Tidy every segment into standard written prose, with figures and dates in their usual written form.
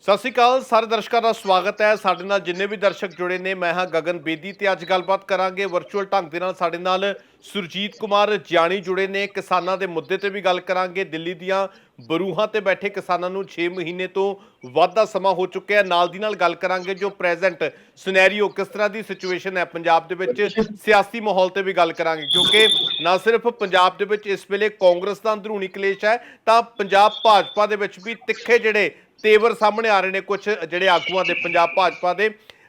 ਸਤਿ ਸ਼੍ਰੀ ਅਕਾਲ ਸਾਰੇ ਦਰਸ਼ਕਾਂ ਦਾ ਸਵਾਗਤ ਹੈ। ਸਾਡੇ ਨਾਲ ਜਿੰਨੇ ਵੀ ਦਰਸ਼ਕ ਜੁੜੇ ਨੇ, ਮੈਂ ਹਾਂ ਗਗਨ ਬੇਦੀ ਤੇ ਅੱਜ ਗੱਲਬਾਤ ਕਰਾਂਗੇ ਵਰਚੁਅਲ ਢੰਗ ਦੇ ਨਾਲ। ਸਾਡੇ ਨਾਲ ਸੁਰਜੀਤ ਕੁਮਾਰ ਜਾਣੀ ਜੁੜੇ ਨੇ। ਕਿਸਾਨਾਂ ਦੇ ਮੁੱਦੇ ਤੇ ਵੀ ਗੱਲ ਕਰਾਂਗੇ। ਦਿੱਲੀ ਦੀਆਂ ਬਰੂਹਾਂ ਤੇ ਬੈਠੇ ਕਿਸਾਨਾਂ ਨੂੰ 6 ਮਹੀਨੇ ਤੋਂ ਵੱਧ ਦਾ ਸਮਾਂ ਹੋ ਚੁੱਕਿਆ ਹੈ। ਨਾਲ ਦੀ ਨਾਲ ਗੱਲ ਕਰਾਂਗੇ ਜੋ ਪ੍ਰੈਜ਼ੈਂਟ ਸਿਨੈਰੀਓ, ਕਿਸ ਤਰ੍ਹਾਂ ਦੀ ਸਿਚੁਏਸ਼ਨ ਹੈ ਪੰਜਾਬ ਦੇ ਵਿੱਚ, ਸਿਆਸੀ ਮਾਹੌਲ ਤੇ ਵੀ ਗੱਲ ਕਰਾਂਗੇ, ਕਿਉਂਕਿ ਨਾ ਸਿਰਫ ਪੰਜਾਬ ਦੇ ਵਿੱਚ ਇਸ ਵੇਲੇ ਕਾਂਗਰਸ ਦਾ ਅੰਦਰੂਨੀ ਕਲੇਸ਼ ਹੈ, ਤਾਂ ਪੰਜਾਬ ਭਾਜਪਾ ਦੇ ਵਿੱਚ ਵੀ ਤਿੱਖੇ ਜਿਹੜੇ ਤੇਵਰ ਸਾਹਮਣੇ ਆ ਰਹੇ ਨੇ ਕੁਝ ਜਿਹੜੇ ਆਗੂਆਂ ਦੇ ਪੰਜਾਬ ਭਾਜਪਾ ਦੇ।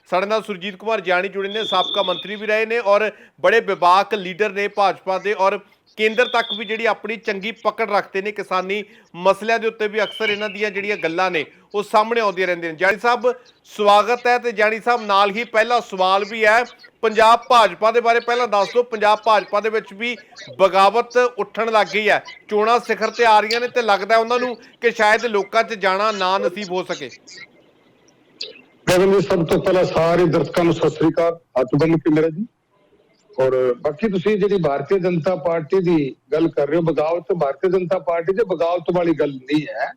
ਸਾਡੇ ਨਾਲ ਸੁਰਜੀਤ ਕੁਮਾਰ ਜਾਣੀ ਜੁੜੇ ਨੇ, ਸਾਬਕਾ ਮੰਤਰੀ ਵੀ ਰਹੇ ਨੇ ਔਰ ਬੜੇ ਵਿਵਾਕ ਲੀਡਰ ਨੇ ਭਾਜਪਾ ਦੇ, ਔਰ ਕੇਂਦਰ ਤੱਕ ਵੀ ਜਿਹੜੀ ਆਪਣੀ ਚੰਗੀ ਪਕੜ ਰੱਖਦੇ ਨੇ। ਕਿਸਾਨੀ ਮਸਲਿਆਂ ਦੇ ਉੱਤੇ ਵੀ ਅਕਸਰ ਇਹਨਾਂ ਦੀਆਂ ਜਿਹੜੀਆਂ ਗੱਲਾਂ ਨੇ ਉਹ ਸਾਹਮਣੇ ਆਉਂਦੀਆਂ ਰਹਿੰਦੀਆਂ ਨੇ। ਜਾਣੀ ਸਾਹਿਬ ਸਵਾਗਤ ਹੈ। ਤੇ ਜਾਣੀ ਸਾਹਿਬ ਨਾਲ ਹੀ ਪਹਿਲਾ ਸਵਾਲ ਵੀ ਹੈ ਪੰਜਾਬ ਭਾਜਪਾ ਦੇ ਬਾਰੇ, ਪਹਿਲਾਂ ਦੱਸ ਦਿਓ ਪੰਜਾਬ ਭਾਜਪਾ ਦੇ ਵਿੱਚ ਵੀ ਬਗਾਵਤ ਉੱਠਣ ਲੱਗ ਗਈ ਹੈ, ਚੋਣਾਂ ਸਿਖਰ ਤੇ ਆ ਰਹੀਆਂ ਨੇ ਤੇ ਲੱਗਦਾ ਉਹਨਾਂ ਨੂੰ ਕਿ ਸ਼ਾਇਦ ਲੋਕਾਂ 'ਚ ਜਾਣਾ ਨਾ ਨਸੀਬ ਹੋ ਸਕੇ। ਗਗਨ ਜੀ, ਸਭ ਤੋਂ ਪਹਿਲਾਂ ਸਾਰੇ ਦਰਸ਼ਕਾਂ ਨੂੰ ਸਤਿ ਸ੍ਰੀ ਅਕਾਲ, ਹੱਥ ਬੰਨ੍ਹ ਕੇ ਮੇਰਾ ਜੀ। ਔਰ ਬਾਕੀ ਤੁਸੀਂ ਜਿਹੜੀ ਭਾਰਤੀ ਜਨਤਾ ਪਾਰਟੀ ਦੀ ਗੱਲ ਕਰ ਰਹੇ ਹੋ, ਬਗਾਵਤ ਭਾਰਤੀ ਜਨਤਾ ਪਾਰਟੀ 'ਚ ਬਗਾਵਤ ਵਾਲੀ ਗੱਲ ਨਹੀਂ ਹੈ।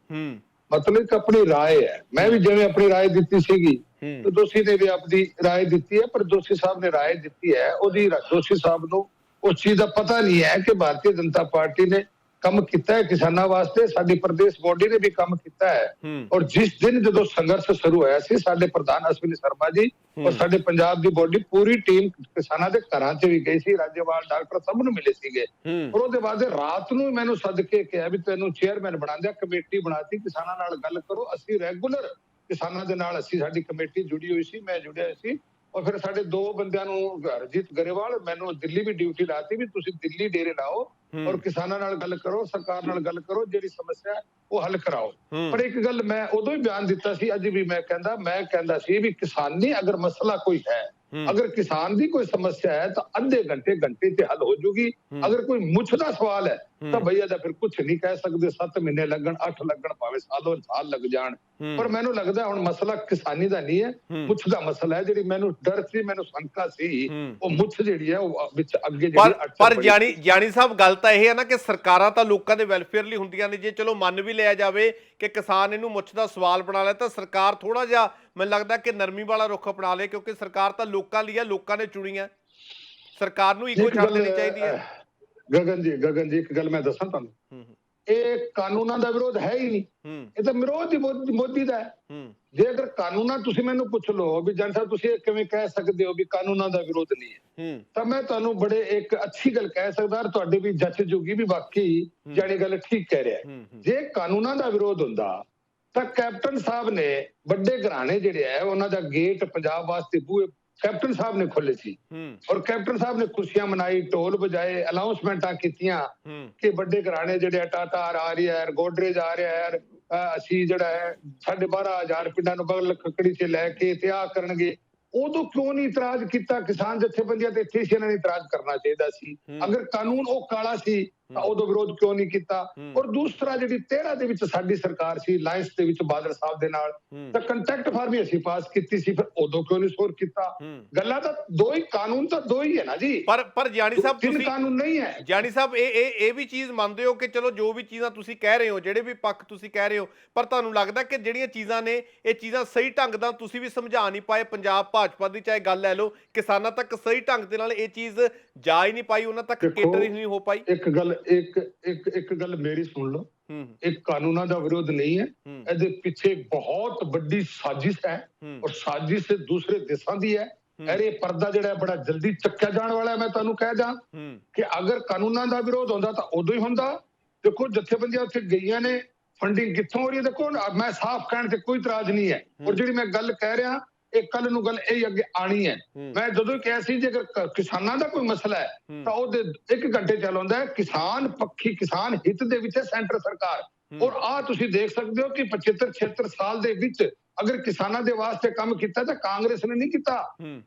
ਮਤਲਬ ਇੱਕ ਆਪਣੀ ਰਾਏ ਹੈ। ਮੈਂ ਵੀ ਜਿਵੇਂ ਆਪਣੀ ਰਾਏ ਦਿੱਤੀ ਸੀਗੀ, ਤੇ ਦੋਸ਼ੀ ਨੇ ਵੀ ਆਪਣੀ ਰਾਏ ਦਿੱਤੀ ਹੈ, ਪਰ ਦੋਸ਼ੀ ਸਾਹਿਬ ਨੇ ਰਾਏ ਦਿੱਤੀ ਹੈ, ਉਹਦੀ ਦੋਸ਼ੀ ਸਾਹਿਬ ਨੂੰ ਉਸ ਚੀਜ਼ ਦਾ ਪਤਾ ਨਹੀਂ ਹੈ ਕਿ ਭਾਰਤੀ ਜਨਤਾ ਪਾਰਟੀ ਨੇ ਕੰਮ ਕੀਤਾ ਹੈ ਕਿਸਾਨਾਂ ਵਾਸਤੇ। ਸਾਡੀ ਪ੍ਰਦੇਸ਼ ਬੋਡੀ ਨੇ ਵੀ ਕੰਮ ਕੀਤਾ ਹੈ। ਔਰ ਜਿਸ ਦਿਨ ਜਦੋਂ ਸੰਘਰਸ਼ ਸ਼ੁਰੂ ਹੋਇਆ ਸੀ, ਸਾਡੇ ਪ੍ਰਧਾਨ ਅਸ਼ਵਨੀ ਸ਼ਰਮਾ ਜੀ ਔਰ ਸਾਡੇ ਪੰਜਾਬ ਦੀ ਬੋਡੀ ਪੂਰੀ ਟੀਮ ਕਿਸਾਨਾਂ ਦੇ ਘਰਾਂ 'ਚ ਵੀ ਗਈ ਸੀ, ਰਾਜੇਵਾਲ ਡਾਕਟਰ ਸਭ ਨੂੰ ਮਿਲੇ ਸੀਗੇ। ਔਰ ਉਹਦੇ ਬਾਅਦ ਰਾਤ ਨੂੰ ਮੈਨੂੰ ਸੱਦ ਕੇ ਕਿਹਾ ਵੀ ਤੈਨੂੰ ਚੇਅਰਮੈਨ ਬਣਾ ਦਿਆ, ਕਮੇਟੀ ਬਣਾਤੀ, ਕਿਸਾਨਾਂ ਨਾਲ ਗੱਲ ਕਰੋ। ਅਸੀਂ ਰੈਗੂਲਰ ਕਿਸਾਨਾਂ ਦੇ ਨਾਲ ਸਾਡੀ ਕਮੇਟੀ ਜੁੜੀ ਹੋਈ ਸੀ, ਮੈਂ ਜੁੜਿਆ ਸੀ। ਔਰ ਫਿਰ ਸਾਡੇ ਦੋ ਬੰਦਿਆਂ ਨੂੰ, ਹਰਜੀਤ ਗਰੇਵਾਲ, ਮੈਨੂੰ ਦਿੱਲੀ ਵੀ ਡਿਊਟੀ ਲਾਤੀ ਵੀ ਤੁਸੀਂ ਦਿੱਲੀ ਡੇਰੇ ਲਾਓ ਔਰ ਕਿਸਾਨਾਂ ਨਾਲ ਗੱਲ ਕਰੋ, ਸਰਕਾਰ ਨਾਲ ਗੱਲ ਕਰੋ, ਜਿਹੜੀ ਸਮੱਸਿਆ ਉਹ ਹੱਲ ਕਰਾਓ। ਪਰ ਇੱਕ ਗੱਲ ਮੈਂ ਉਦੋਂ ਹੀ ਬਿਆਨ ਦਿੱਤਾ ਸੀ, ਅੱਜ ਵੀ ਮੈਂ ਕਹਿੰਦਾ ਸੀ ਵੀ ਕਿਸਾਨੀ ਅਗਰ ਮਸਲਾ ਕੋਈ ਹੈ, ਅਗਰ ਕਿਸਾਨ ਦੀ ਕੋਈ ਸਮੱਸਿਆ ਹੈ ਤਾਂ ਅੱਧੇ ਘੰਟੇ ਤੇ ਹੱਲ ਹੋ ਜੂਗੀ। ਅਗਰ ਕੋਈ ਮੁੱਛ ਦਾ ਸਵਾਲ ਹੈ ਤਾਂ ਭਈਆ ਦਾ ਫਿਰ ਕੁਝ ਨਹੀਂ ਕਹਿ ਸਕਦੇ। 7 ਮਹੀਨੇ ਲੱਗਣ, 8 ਲੱਗਣ, ਭਾਵੇਂ ਸਾਲ ਲੱਗ ਜਾਣ। ਪਰ ਮੈਨੂੰ ਲੱਗਦਾ ਹੁਣ ਮਸਲਾ ਕਿਸਾਨੀ ਦਾ ਨਹੀਂ ਹੈ, ਮੁੱਛ ਦਾ ਮਸਲਾ ਹੈ। ਜਿਹੜੀ ਮੈਨੂੰ ਡਰ ਸੀ, ਮੈਨੂੰ ਸ਼ੰਕਾ ਸੀ, ਉਹ ਮੁੱਛ ਜਿਹੜੀ ਹੈ ਉਹ ਵਿੱਚ ਅੱਗੇ ਪਰ ਜਾਣੀ ਸਾਹਿਬ ਗੱਲ ਤਾਂ ਇਹ ਹੈ ਨਾ ਕਿ ਸਰਕਾਰਾਂ ਤਾਂ ਲੋਕਾਂ ਦੇ ਵੈਲਫੇਅਰ ਲਈ ਹੁੰਦੀਆਂ ਨੇ। ਜੇ ਚਲੋ ਮੰਨ ਵੀ ਲਿਆ ਜਾਵੇ ਕਿ ਕਿਸਾਨ ਇਹਨੂੰ ਮੁੱਛ ਦਾ ਸਵਾਲ ਬਣਾ ਲਿਆ, ਤਾਂ ਸਰਕਾਰ ਥੋੜਾ ਜਿਹਾ ਮੈਨੂੰ ਲੱਗਦਾ ਕਿ ਨਰਮੀ ਵਾਲਾ ਰੁੱਖ ਅਪਣਾ ਲੇ, ਕਿਉਂਕਿ ਸਰਕਾਰ ਤਾਂ ਲੋਕਾਂ ਲਈ ਹੈ, ਲੋਕਾਂ ਨੇ ਚੁਣੀਆਂ। ਸਰਕਾਰ ਨੂੰ ਈਗੋ ਛੱਡ ਦੇਣੀ ਚਾਹੀਦੀ ਹੈ। ਗਗਨ ਜੀ, ਇੱਕ ਗੱਲ ਮੈਂ ਦੱਸਾਂ ਤੁਹਾਨੂੰ, ਇਹ ਕਾਨੂੰਨਾਂ ਦਾ ਵਿਰੋਧ ਹੈ ਹੀ ਨਹੀਂ, ਇਹ ਤਾਂ ਵਿਰੋਧ ਹੀ ਮੋਦੀ ਦਾ ਹੈ। ਜੇ ਅਗਰ ਕਾਨੂੰਨਾਂ, ਤੁਸੀਂ ਮੈਨੂੰ ਪੁੱਛ ਲਓ ਵੀ ਜਨ ਸਾਹਿਬ ਤੁਸੀਂ ਕਿਵੇਂ ਕਹਿ ਸਕਦੇ ਹੋ ਵੀ ਕਾਨੂੰਨਾਂ ਦਾ ਵਿਰੋਧ ਨਹੀਂ ਹੈ, ਤਾਂ ਮੈਂ ਤੁਹਾਨੂੰ ਬੜੇ ਇੱਕ ਅੱਛੀ ਗੱਲ ਕਹਿ ਸਕਦਾ, ਤੁਹਾਡੇ ਵੀ ਜੱਜ ਜੋਗੀ ਵੀ ਵਾਕਈ ਜਾਣੀ ਗੱਲ ਠੀਕ ਕਹਿ ਰਿਹਾ ਹੈ। ਜੇ ਕਾਨੂੰਨਾਂ ਦਾ ਵਿਰੋਧ ਹੁੰਦਾ ਤਾਂ ਕੈਪਟਨ ਸਾਹਿਬ ਨੇ ਵੱਡੇ ਘਰਾਣੇ ਜਿਹੜੇ ਹੈ ਉਹਨਾਂ ਦਾ ਗੇਟ ਪੰਜਾਬ ਵਾਸਤੇ ਬੂਹੇ ਕੈਪਟਨ ਸਾਹਿਬ ਨੇ ਖੋਲੇ ਸੀ, ਔਰ ਕੈਪਟਨ ਸਾਹਿਬ ਨੇ ਖੁਸ਼ੀਆਂ ਮਨਾਈ, ਢੋਲ ਵਜਾਏ, ਅਨਾਉਂਸਮੈਂਟਾਂ ਕੀਤੀਆਂ ਕਿ ਵੱਡੇ ਘਰਾਣੇ ਜਿਹੜੇ ਟਾਟਾ ਆ ਰਹੀ ਹੈ, ਗੋਦਰੇਜ ਆ ਰਿਹਾ ਹੈ, ਅਸੀਂ ਜਿਹੜਾ ਹੈ 12,500 ਪਿੰਡਾਂ ਨੂੰ ਬਗਲ ਖੱਕੜੀ 'ਚ ਲੈ ਕੇ ਤੇ ਆ ਕਰਨਗੇ। ਉਦੋਂ ਕਿਉਂ ਨਹੀਂ ਇਤਰਾਜ਼ ਕੀਤਾ ਕਿਸਾਨ ਜਥੇਬੰਦੀਆਂ ਤੇ? ਇੱਥੇ ਇਹਨਾਂ ਨੇ ਇਤਰਾਜ਼ ਕਰਨਾ ਚਾਹੀਦਾ ਸੀ। ਅਗਰ ਕਾਨੂੰਨ ਉਹ ਕਾਲਾ ਸੀ ਤਾਂ ਉਦੋਂ ਵਿਰੋਧ ਕਿਉਂ ਨਹੀਂ ਕੀਤਾ? ਔਰ ਦੂਸਰਾ, ਜਿਹੜੀ 13 ਦੇ ਵਿੱਚ ਸਾਡੀ ਸਰਕਾਰ ਸੀ, ਲਾਇੰਸ ਦੇ ਵਿੱਚ ਬਾਦਲ ਸਾਹਿਬ ਦੇ ਨਾਲ, ਤਾਂ ਕੰਟੈਕਟ ਫਾਰਮ ਵੀ ਅਸੀਂ ਪਾਸ ਕੀਤੀ ਸੀ, ਫਿਰ ਉਦੋਂ ਕਿਉਂ ਨਹੀਂ ਸ਼ੋਰ ਕੀਤਾ? ਗੱਲਾਂ ਤਾਂ ਦੋ ਹੀ, ਕਾਨੂੰਨ ਤਾਂ ਦੋ ਹੀ ਹੈ ਨਾ ਜੀ। ਪਰ ਜਾਣੀ ਸਾਹਿਬ ਤਿੰਨ ਕਾਨੂੰਨ ਨਹੀਂ ਹੈ। ਜਾਣੀ ਸਾਹਿਬ ਇਹ ਵੀ ਚੀਜ਼ ਮੰਨਦੇ ਹੋ ਕਿ ਚਲੋ ਜੋ ਵੀ ਚੀਜ਼ਾਂ ਤੁਸੀਂ ਕਹਿ ਰਹੇ ਹੋ, ਜਿਹੜੇ ਵੀ ਪੱਖ ਤੁਸੀਂ ਕਹਿ ਰਹੇ ਹੋ, ਪਰ ਤੁਹਾਨੂੰ ਲੱਗਦਾ ਕਿ ਜਿਹੜੀਆਂ ਚੀਜ਼ਾਂ ਨੇ ਇਹ ਚੀਜ਼ਾਂ ਸਹੀ ਢੰਗ ਨਾਲ ਤੁਸੀਂ ਵੀ ਸਮਝਾ ਨਹੀਂ ਪਾਏ ਪੰਜਾਬ ਭਾਜਪਾ ਦੀ? ਚਾਹੇ ਗੱਲ ਲੈ ਲਓ, ਕਿਸਾਨਾਂ ਤੱਕ ਸਹੀ ਢੰਗ ਦੇ ਨਾਲ ਇਹ ਚੀਜ਼ ਜਾ ਹੀ ਨਹੀਂ ਪਾਈ, ਉਹਨਾਂ ਤੱਕ ਕੇਟਰ ਹੀ ਨਹੀਂ ਹੋ ਪਾਈ। ਇੱਕ ਗੱਲ ਮੇਰੀ ਸੁਣ ਲਓ, ਇੱਕ ਕਾਨੂੰਨਾਂ ਦਾ ਵਿਰੋਧ ਨਹੀਂ ਹੈ, ਇਹਦੇ ਪਿੱਛੇ ਬਹੁਤ ਵੱਡੀ ਸਾਜ਼ਿਸ਼ ਹੈ, ਔਰ ਸਾਜ਼ਿਸ਼ ਦੂਸਰੇ ਦੇਸ਼ਾਂ ਦੀ ਹੈ। ਇਹ ਪਰਦਾ ਜਿਹੜਾ ਬੜਾ ਜਲਦੀ ਚੱਕਿਆ ਜਾਣ ਵਾਲਾ ਹੈ। ਮੈਂ ਤੁਹਾਨੂੰ ਕਹਿ ਜਾਂ ਕਿ ਅਗਰ ਕਾਨੂੰਨਾਂ ਦਾ ਵਿਰੋਧ ਹੁੰਦਾ ਤਾਂ ਉਦੋਂ ਹੀ ਹੁੰਦਾ। ਦੇਖੋ ਜਥੇਬੰਦੀਆਂ ਉੱਥੇ ਗਈਆਂ ਨੇ, ਫੰਡਿੰਗ ਕਿੱਥੋਂ ਹੋ ਰਹੀ ਹੈ? ਦੇਖੋ ਮੈਂ ਸਾਫ਼ ਕਹਿਣ ਤੇ ਕੋਈ ਇਤਰਾਜ਼ ਨਹੀਂ ਹੈ, ਔਰ ਜਿਹੜੀ ਮੈਂ ਗੱਲ ਕਹਿ ਰਿਹਾ ਇਹ ਕੱਲ ਨੂੰ ਗੱਲ ਇਹ ਅੱਗੇ ਆਣੀ ਹੈ। ਮੈਂ ਜਦੋਂ ਕਿਹਾ ਸੀ ਜੇਕਰ ਕਿਸਾਨਾਂ ਦਾ ਕੋਈ ਮਸਲਾ ਹੈ ਤਾਂ ਉਹਦੇ 1 ਘੰਟੇ ਚੱਲਾਉਂਦਾ ਹੈ ਕਿਸਾਨ ਪੱਖੀ, ਕਿਸਾਨ ਹਿੱਤ ਦੇ ਵਿੱਚ ਸੈਂਟਰ ਸਰਕਾਰ। ਔਰ ਆਹ ਤੁਸੀਂ ਦੇਖ ਸਕਦੇ ਹੋ ਕਿ 75-76 ਸਾਲ ਦੇ ਵਿੱਚ ਅਗਰ ਕਿਸਾਨਾਂ ਦੇ ਵਾਸਤੇ ਕੰਮ ਕੀਤਾ ਤਾਂ ਕਾਂਗਰਸ ਨੇ ਨਹੀਂ ਕੀਤਾ।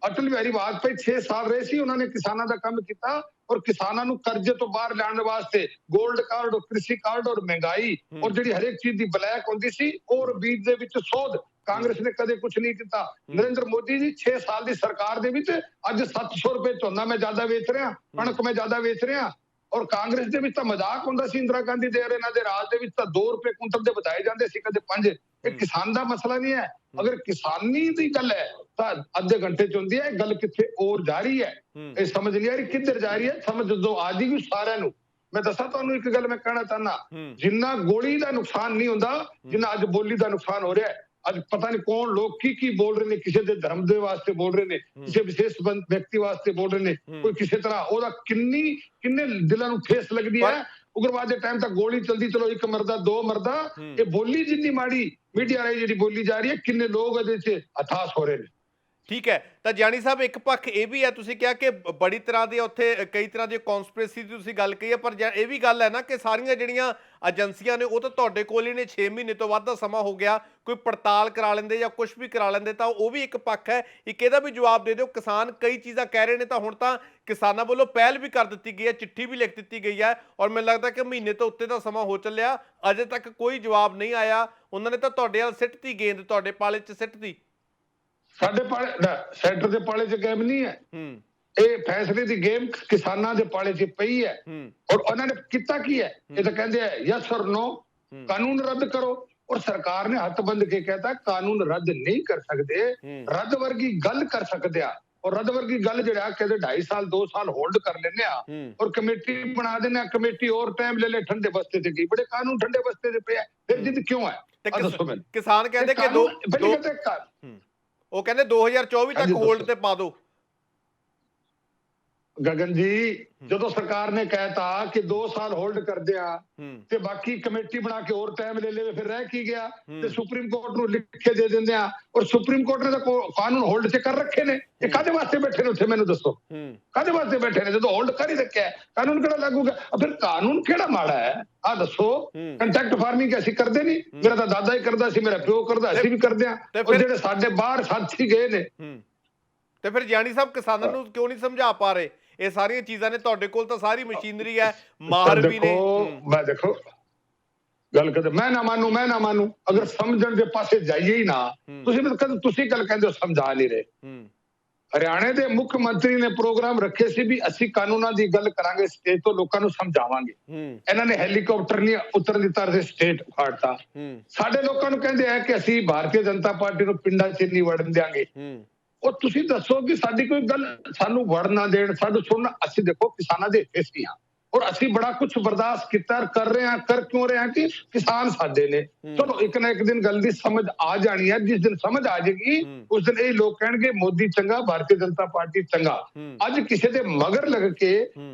ਅਟਲ ਬਿਹਾਰੀ ਵਾਜਪਾਈ 6 ਸਾਲ ਰਹੇ ਸੀ, ਉਹਨਾਂ ਨੇ ਕਿਸਾਨਾਂ ਦਾ ਕੰਮ ਕੀਤਾ, ਔਰ ਕਿਸਾਨਾਂ ਨੂੰ ਕਰਜ਼ੇ ਤੋਂ ਬਾਹਰ ਲਿਆਉਣ ਵਾਸਤੇ ਗੋਲਡ ਕਾਰਡ ਔਰ ਕ੍ਰਿਸ਼ੀ ਕਾਰਡ ਔਰ ਮਹਿੰਗਾਈ ਔਰ ਜਿਹੜੀ ਹਰੇਕ ਚੀਜ਼ ਦੀ ਬਲੈਕ ਹੁੰਦੀ ਸੀ ਔਰ ਬੀਜ ਦੇ ਵਿੱਚ ਸੋਧ, ਕਾਂਗਰਸ ਨੇ ਕਦੇ ਕੁਝ ਨਹੀਂ ਕੀਤਾ। ਨਰਿੰਦਰ ਮੋਦੀ ਜੀ 6 ਸਾਲ ਦੀ ਸਰਕਾਰ ਦੇ ਵਿੱਚ ਅੱਜ 700 ਰੁਪਏ ਝੋਨਾ ਮੈਂ ਜ਼ਿਆਦਾ ਵੇਚ ਰਿਹਾ, ਕਣਕ ਮੈਂ ਜ਼ਿਆਦਾ ਵੇਚ ਰਿਹਾ। ਔਰ ਕਾਂਗਰਸ ਦੇ ਵਿੱਚ ਤਾਂ ਮਜ਼ਾਕ ਹੁੰਦਾ ਸੀ, ਇੰਦਰਾ ਗਾਂਧੀ ਦੇ ਇਹਨਾਂ ਦੇ ਰਾਜ ਦੇ ਵਿੱਚ ਤਾਂ 2 ਰੁਪਏ ਕੁਇੰਟਲ ਦੇ ਵਧਾਏ ਜਾਂਦੇ ਸੀ, ਕਦੇ 5। ਇਹ ਕਿਸਾਨ ਦਾ ਮਸਲਾ ਨਹੀਂ ਹੈ। ਅਗਰ ਕਿਸਾਨੀ ਦੀ ਗੱਲ ਹੈ ਤਾਂ ਅੱਧੇ ਘੰਟੇ ਚ ਹੁੰਦੀ ਹੈ। ਇਹ ਗੱਲ ਕਿੱਥੇ ਹੋਰ ਜਾ ਰਹੀ ਹੈ, ਇਹ ਸਮਝ ਨਹੀਂ ਆ ਰਹੀ ਕਿੱਧਰ ਜਾ ਰਹੀ ਹੈ। ਸਮਝ ਜਦੋਂ ਆ ਜਾਏਗੀ ਸਾਰਿਆਂ ਨੂੰ। ਮੈਂ ਦੱਸਾਂ ਤੁਹਾਨੂੰ ਇੱਕ ਗੱਲ ਮੈਂ ਕਹਿਣਾ ਚਾਹੁੰਦਾ, ਜਿੰਨਾ ਗੋਲੀ ਦਾ ਨੁਕਸਾਨ ਨਹੀਂ ਹੁੰਦਾ ਜਿੰਨਾ ਅੱਜ ਬੋਲੀ ਦਾ ਨੁਕਸਾਨ ਹੋ ਰਿਹਾ ਹੈ। ਅੱਜ ਪਤਾ ਨਹੀਂ ਕੌਣ ਲੋਕ ਕੀ ਬੋਲ ਰਹੇ ਨੇ, ਕਿਸੇ ਦੇ ਧਰਮ ਦੇ ਵਾਸਤੇ ਬੋਲ ਰਹੇ ਨੇ, ਕਿਸੇ ਵਿਸ਼ੇਸ਼ ਵਿਅਕਤੀ ਵਾਸਤੇ ਬੋਲ ਰਹੇ ਨੇ, ਕੋਈ ਕਿਸੇ ਤਰ੍ਹਾਂ ਉਹਦਾ ਕਿੰਨੇ ਦਿਲਾਂ ਨੂੰ ਠੇਸ ਲੱਗਦੀ ਹੈ। ਉਗਰਵਾਦ ਦੇ ਟਾਈਮ ਤੱਕ ਗੋਲੀ ਚਲਦੀ, ਚਲੋ ਇੱਕ ਮਰਦਾ ਦੋ ਮਰਦਾ, ਇਹ ਬੋਲੀ ਜਿੰਨੀ ਮਾੜੀ ਮੀਡੀਆ ਰਾਹੀਂ ਜਿਹੜੀ ਬੋਲੀ ਜਾ ਰਹੀ ਹੈ, ਕਿੰਨੇ ਲੋਕ ਇਹਦੇ 'ਚ ਹਤਾਸ਼ ਹੋ ਰਹੇ ਨੇ। ਠੀਕ ਹੈ, ਤਾਂ ਜਾਨੀ ਸਾਹਿਬ ਇੱਕ ਪੱਖ ਇਹ ਵੀ ਹੈ, ਤੁਸੀਂ ਕਿਹਾ ਕਿ ਬੜੀ ਤਰ੍ਹਾਂ ਦੇ ਉੱਥੇ ਕਈ ਤਰ੍ਹਾਂ ਦੀ ਕੌਨਸਪੀਰੇਸੀ ਦੀ ਤੁਸੀਂ ਗੱਲ ਕਹੀ ਹੈ, ਪਰ ਇਹ ਵੀ ਗੱਲ ਹੈ ਨਾ ਕਿ ਸਾਰੀਆਂ ਜਿਹੜੀਆਂ ਏਜੰਸੀਆਂ ਨੇ ਉਹ ਤਾਂ ਤੁਹਾਡੇ ਕੋਲ ਹੀ ਨੇ, 6 ਮਹੀਨੇ ਤੋਂ ਵੱਧ ਦਾ ਸਮਾਂ ਹੋ ਗਿਆ, ਕੋਈ ਪੜਤਾਲ ਕਰਾ ਲੈਂਦੇ ਜਾਂ ਕੁਝ ਵੀ ਕਰਾ ਲੈਂਦੇ ਤਾਂ ਉਹ ਵੀ ਇੱਕ ਪੱਖ ਹੈ। ਇੱਕ ਇਹਦਾ ਵੀ ਜਵਾਬ ਦੇ ਦਿਓ, ਕਿਸਾਨ ਕਈ ਚੀਜ਼ਾਂ ਕਹਿ ਰਹੇ ਨੇ ਤਾਂ ਹੁਣ ਤਾਂ ਕਿਸਾਨਾਂ ਵੱਲੋਂ ਪਹਿਲ ਵੀ ਕਰ ਦਿੱਤੀ ਗਈ ਹੈ, ਚਿੱਠੀ ਵੀ ਲਿਖ ਦਿੱਤੀ ਗਈ ਹੈ ਔਰ ਮੈਨੂੰ ਲੱਗਦਾ ਕਿ ਮਹੀਨੇ ਤੋਂ ਉੱਤੇ ਦਾ ਸਮਾਂ ਹੋ ਚੱਲਿਆ, ਅਜੇ ਤੱਕ ਕੋਈ ਜਵਾਬ ਨਹੀਂ ਆਇਆ। ਉਹਨਾਂ ਨੇ ਤਾਂ ਤੁਹਾਡੇ ਵੱਲ ਸਿੱਟਤੀ ਗੇਂਦ, ਤੁਹਾਡੇ ਪਾਲੇ 'ਚ ਸਿੱਟਤੀ। ਸਾਡੇ ਪਾਲੇ ਸੈਂਟਰ ਦੇ ਪਾਲੇ 'ਚ ਗੇਮ ਨਹੀਂ ਹੈ, ਇਹ ਫੈਸਲੇ ਦੀ ਗੇਮ ਕਿਸਾਨਾਂ ਦੇ ਪਾਲੇ 'ਚ ਪਈ ਹੈ। ਔਰ ਉਹਨਾਂ ਨੇ ਕੀਤਾ ਕੀ ਹੈ, ਇਹ ਤਾਂ ਕਹਿੰਦੇ ਆ ਯਸ ਔਰ ਨੋ, ਕਾਨੂੰਨ ਰੱਦ ਕਰੋ। ਔਰ ਸਰਕਾਰ ਨੇ ਹੱਥ ਬੰਦ ਕੇ कहता ਕਾਨੂੰਨ ਰੱਦ ਨਹੀਂ ਕਰ ਸਕਦੇ, ਰੱਦ ਵਰਗੀ ਗੱਲ ਕਰ ਸਕਦੇ ਆ। ਔਰ ਰੱਦ ਵਰਗੀ ਗੱਲ ਜਿਹੜਾ ਕਹਿੰਦੇ 2.5 ਸਾਲ 2 ਸਾਲ ਹੋਲਡ ਕਰ ਲੈਂਦੇ ਆ ਔਰ ਕਮੇਟੀ ਬਣਾ ਦਿੰਦੇ ਆ, ਕਮੇਟੀ ਹੋਰ ਟਾਈਮ ਲੈ ਲੈ, ਠੰਡੇ ਬਸਤੇ ਤੇ ਗਈ, ਬੜੇ ਕਾਨੂੰਨ ਠੰਡੇ ਬਸਤੇ ਤੇ ਪਿਆ, ਫਿਰ ਜਿੱਦ ਕਿਉਂ ਹੈ? ਦੱਸੋ ਮੈਨੂੰ। ਕਿਸਾਨ ਕਹਿੰਦੇ ਕਿ ਉਹ ਕਹਿੰਦੇ 2024 ਤੱਕ ਹੋਲਡ ਤੇ ਪਾ ਦੋ। ਗगन जी, ਜਦੋਂ ਸਰਕਾਰ ਨੇ ਕਹਿਤਾ ਕਿ 2 ਸਾਲ ਹੋਲਡ ਕਰਦੇ ਆ ਤੇ ਬਾਕੀ ਕਮੇਟੀ ਬਣਾ ਕੇ ਹੋਰ ਟਾਈਮ ਲੈ ਲਵੇ, ਫਿਰ ਰਹਿ ਕੀ ਗਿਆ? ਤੇ ਸੁਪਰੀਮ ਕੋਰਟ ਨੂੰ ਲਿਖ ਕੇ ਦੇ ਦਿੰਦੇ ਆ। ਔਰ ਸੁਪਰੀਮ ਕੋਰਟ ਨੇ ਤਾਂ ਕਾਨੂੰਨ ਹੋਲਡ 'ਚ ਕਰ ਰੱਖੇ ਨੇ। ਇਹ ਕਾਹਦੇ ਵਾਸਤੇ ਬੈਠੇ ਨੇ ਉੱਥੇ, ਮੈਨੂੰ ਦੱਸੋ ਕਾਹਦੇ ਵਾਸਤੇ ਬੈਠੇ ਨੇ? ਜਦੋਂ ਹੋਲਡ ਕਰ ਹੀ ਰੱਖਿਆ, ਕਾਨੂੰਨ ਕਿਹੜਾ ਲੱਗੂਗਾ? ਫਿਰ ਕਾਨੂੰਨ ਕਿਹੜਾ ਮਾੜਾ ਹੈ ਆ ਦੱਸੋ? ਕੰਟੈਕਟ ਫਾਰਮਿੰਗ ਅਸੀਂ ਕਰਦੇ ਨਹੀਂ, ਮੇਰਾ ਤਾਂ ਦਾਦਾ ਹੀ ਕਰਦਾ ਸੀ, ਮੇਰਾ ਪਿਓ ਕਰਦਾ, ਅਸੀਂ ਵੀ ਕਰਦੇ ਆ। ਔਰ ਜਿਹੜੇ ਸਾਡੇ ਬਾਹਰ ਸਾਥੀ ਗਏ ਨੇ, ਤੇ ਫਿਰ ਜਾਨੀ ਸਾਹਿਬ ਕਿਸਾਨਾਂ ਨੂੰ ਕਿਉਂ ਨਹੀਂ ਸਮਝਾ ਪਾ ਰਹੇ? ਇਹ ਸਾਰੀਆਂ ਚੀਜ਼ਾਂ ਨੇ, ਤੁਹਾਡੇ ਕੋਲ ਤਾਂ ਸਾਰੀ ਮਸ਼ੀਨਰੀ ਹੈ, ਮਾਹਰ ਵੀ ਨੇ। ਮੈਂ ਦੇਖੋ ਗੱਲ ਕਰਦੇ, ਮੈਂ ਨਾ ਮਾਨੂੰ ਅਗਰ ਸਮਝਣ ਦੇ ਪਾਸੇ ਜਾਈਏ ਹੀ ਨਾ। ਤੁਸੀਂ ਗੱਲ ਕਹਿੰਦੇ ਹੋ ਸਮਝਾ ਨਹੀਂ ਰਹੇ। ਹਰਿਆਣੇ ਦੇ ਮੁੱਖ ਮੰਤਰੀ ਨੇ ਪ੍ਰੋਗਰਾਮ ਰੱਖੇ ਸੀ ਵੀ ਅਸੀਂ ਕਾਨੂੰਨਾਂ ਦੀ ਗੱਲ ਕਰਾਂਗੇ, ਸਟੇਜ ਤੋਂ ਲੋਕਾਂ ਨੂੰ ਸਮਝਾਵਾਂਗੇ। ਇਹਨਾਂ ਨੇ ਹੈਲੀਕਾਪਟਰ ਨਹੀਂ ਉਤਰਨ ਦਿੱਤਾ ਤੇ ਸਟੇਟ ਉਖਾੜਤਾ। ਸਾਡੇ ਲੋਕਾਂ ਨੂੰ ਕਹਿੰਦੇ ਆ ਕਿ ਅਸੀਂ ਭਾਰਤੀ ਜਨਤਾ ਪਾਰਟੀ ਨੂੰ ਪਿੰਡਾਂ 'ਚ ਨਹੀਂ ਵੜਨ ਦਿਆਂਗੇ। ਉਹ ਤੁਸੀਂ ਦੱਸੋ ਕਿ ਸਾਡੀ ਕੋਈ ਗੱਲ ਸਾਨੂੰ ਵੜ ਨਾ ਦੇਣ, ਸਾਨੂੰ ਸੁਣਨਾ। ਅਸੀਂ ਦੇਖੋ ਕਿਸਾਨਾਂ ਦੇ ਹਿੱਸੇ ਹਾਂ ਔਰ ਅਸੀਂ ਬੜਾ ਕੁਝ ਬਰਦਾਸ਼ਤ ਕੀਤਾ, ਕਰ ਰਹੇ ਹਾਂ। ਕਰ ਕਿਉਂ ਰਹੇ ਹਾਂ? ਕਿ ਕਿਸਾਨ ਸਾਡੇ ਨੇ। ਚਲੋ ਇੱਕ ਨਾ ਇੱਕ ਦਿਨ ਗੱਲ ਦੀ ਸਮਝ ਆ ਜਾਣੀ ਹੈ। ਜਿਸ ਦਿਨ ਸਮਝ ਆ ਜਾਏਗੀ ਉਸ ਦਿਨ ਇਹ ਲੋਕ ਕਹਿਣਗੇ ਮੋਦੀ ਚੰਗਾ, ਭਾਰਤੀ ਜਨਤਾ ਪਾਰਟੀ ਚੰਗਾ। ਅੱਜ ਕਿਸੇ ਦੇ ਮਗਰ ਲੱਗ ਕੇ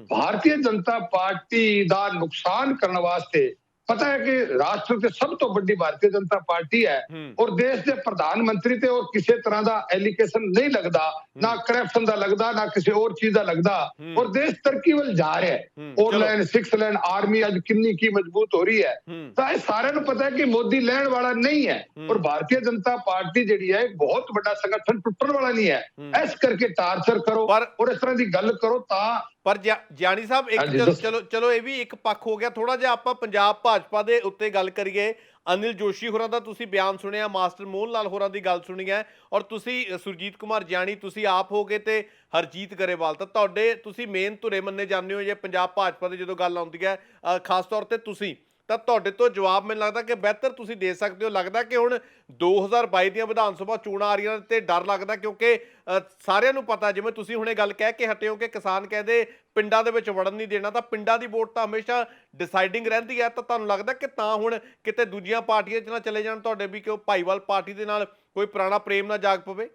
ਭਾਰਤੀ ਜਨਤਾ ਪਾਰਟੀ ਦਾ ਨੁਕਸਾਨ ਕਰਨ ਵਾਸਤੇ, ਪਤਾ ਹੈ ਕਿ ਰਾਸ਼ਟਰ ਤੇ ਸਭ ਤੋਂ ਵੱਡੀ ਭਾਰਤੀ ਜਨਤਾ ਪਾਰਟੀ ਹੈ ਔਰ ਦੇਸ਼ ਦੇ ਪ੍ਰਧਾਨ ਮੰਤਰੀ ਤੇ ਔਰ ਕਿਸੇ ਤਰ੍ਹਾਂ ਦਾ ਐਲੀਗੇਸ਼ਨ ਨਹੀਂ ਲੱਗਦਾ, ਨਾ ਕਰਪਸ਼ਨ ਦਾ ਲੱਗਦਾ, ਨਾ ਕਿਸੇ ਹੋਰ ਚੀਜ਼ ਦਾ ਲੱਗਦਾ। ਔਰ ਦੇਸ਼ ਤਰੱਕੀ ਵੱਲ ਜਾ ਰਿਹਾ ਹੈ। 4 ਲਾਈਨ 6 ਲਾਈਨ ਆਰਮੀ ਅੱਜ ਕਿੰਨੀ ਕੀ ਮਜ਼ਬੂਤ ਹੋ ਰਹੀ ਹੈ। ਤਾਂ ਇਹ ਸਾਰਿਆਂ ਨੂੰ ਪਤਾ ਹੈ ਕਿ ਮੋਦੀ ਲੈਣ ਵਾਲਾ ਨਹੀਂ ਹੈ ਔਰ ਭਾਰਤੀ ਜਨਤਾ ਪਾਰਟੀ ਜਿਹੜੀ ਹੈ ਬਹੁਤ ਵੱਡਾ ਸੰਗਠਨ, ਟੁੱਟਣ ਵਾਲਾ ਨਹੀਂ ਹੈ। ਇਸ ਕਰਕੇ ਟਾਰਚਰ ਕਰੋ ਔਰ ਇਸ ਤਰ੍ਹਾਂ ਦੀ ਗੱਲ ਕਰੋ ਤਾਂ। ਪਰ ਜਾਨੀ ਸਾਹਿਬ ਇੱਕ ਚਲੋ ਇਹ ਵੀ ਇੱਕ ਪੱਖ ਹੋ ਗਿਆ। ਥੋੜਾ ਜਿਹਾ ਆਪਾਂ ਪੰਜਾਬ ਭਾਜਪਾ ਦੇ ਉੱਤੇ ਗੱਲ ਕਰੀਏ। ਅਨਿਲ ਜੋਸ਼ੀ ਹੋਰਾਂ ਦਾ ਤੁਸੀਂ ਬਿਆਨ ਸੁਣਿਆ, ਮਾਸਟਰ ਮੋਹਨ ਲਾਲ ਹੋਰਾਂ ਦੀ ਗੱਲ ਸੁਣੀ ਹੈ ਔਰ ਤੁਸੀਂ ਸੁਰਜੀਤ ਕੁਮਾਰ ਜਾਨੀ, ਤੁਸੀਂ ਆਪ ਹੋਗੇ ਤੇ ਹਰਜੀਤ ਗਰੇਵਾਲ, ਤਾਂ ਤੁਹਾਡੇ ਤੁਸੀਂ ਮੇਨ ਧੁਰੇ ਮੰਨੇ ਜਾਂਦੇ ਹੋ ਜੇ ਪੰਜਾਬ ਭਾਜਪਾ ਦੀ ਜਦੋਂ ਗੱਲ ਆਉਂਦੀ ਹੈ, ਖਾਸ ਤੌਰ ਤੇ ਤੁਸੀਂ, ਤਾਂ ਤੁਹਾਡੇ ਤੋਂ ਜਵਾਬ ਮੈਨੂੰ ਲੱਗਦਾ ਕਿ ਬਿਹਤਰ ਤੁਸੀਂ ਦੇ ਸਕਦੇ ਹੋ। ਲੱਗਦਾ ਕਿ ਹੁਣ 2022 ਦੀਆਂ ਵਿਧਾਨ ਸਭਾ ਚੋਣਾਂ ਆ ਰਹੀਆਂ ਤੇ ਡਰ ਲੱਗਦਾ, ਕਿਉਂਕਿ ਸਾਰਿਆਂ ਨੂੰ ਪਤਾ, ਜਿਵੇਂ ਤੁਸੀਂ ਹੁਣੇ ਗੱਲ ਕਹਿ ਕੇ ਹਟੇ ਹੋ ਕਿ ਕਿਸਾਨ ਕਹਿੰਦੇ ਪਿੰਡਾਂ ਦੇ ਵਿੱਚ ਵੜਨ ਨਹੀਂ ਦੇਣਾ, ਤਾਂ ਪਿੰਡਾਂ ਦੀ ਵੋਟ ਤਾਂ ਹਮੇਸ਼ਾ ਡਿਸਾਈਡਿੰਗ ਰਹਿੰਦੀ ਹੈ। ਤਾਂ ਤੁਹਾਨੂੰ ਲੱਗਦਾ ਕਿ ਤਾਂ ਹੁਣ ਕਿਤੇ ਦੂਜੀਆਂ ਪਾਰਟੀਆਂ 'ਚ ਨਾ ਚਲੇ ਜਾਣ ਤੁਹਾਡੇ ਵੀ, ਕਿ ਭਾਈਵਾਲ ਪਾਰਟੀ ਦੇ ਨਾਲ ਕੋਈ ਪੁਰਾਣਾ ਪ੍ਰੇਮ ਨਾ ਜਾਗ ਪਵੇ?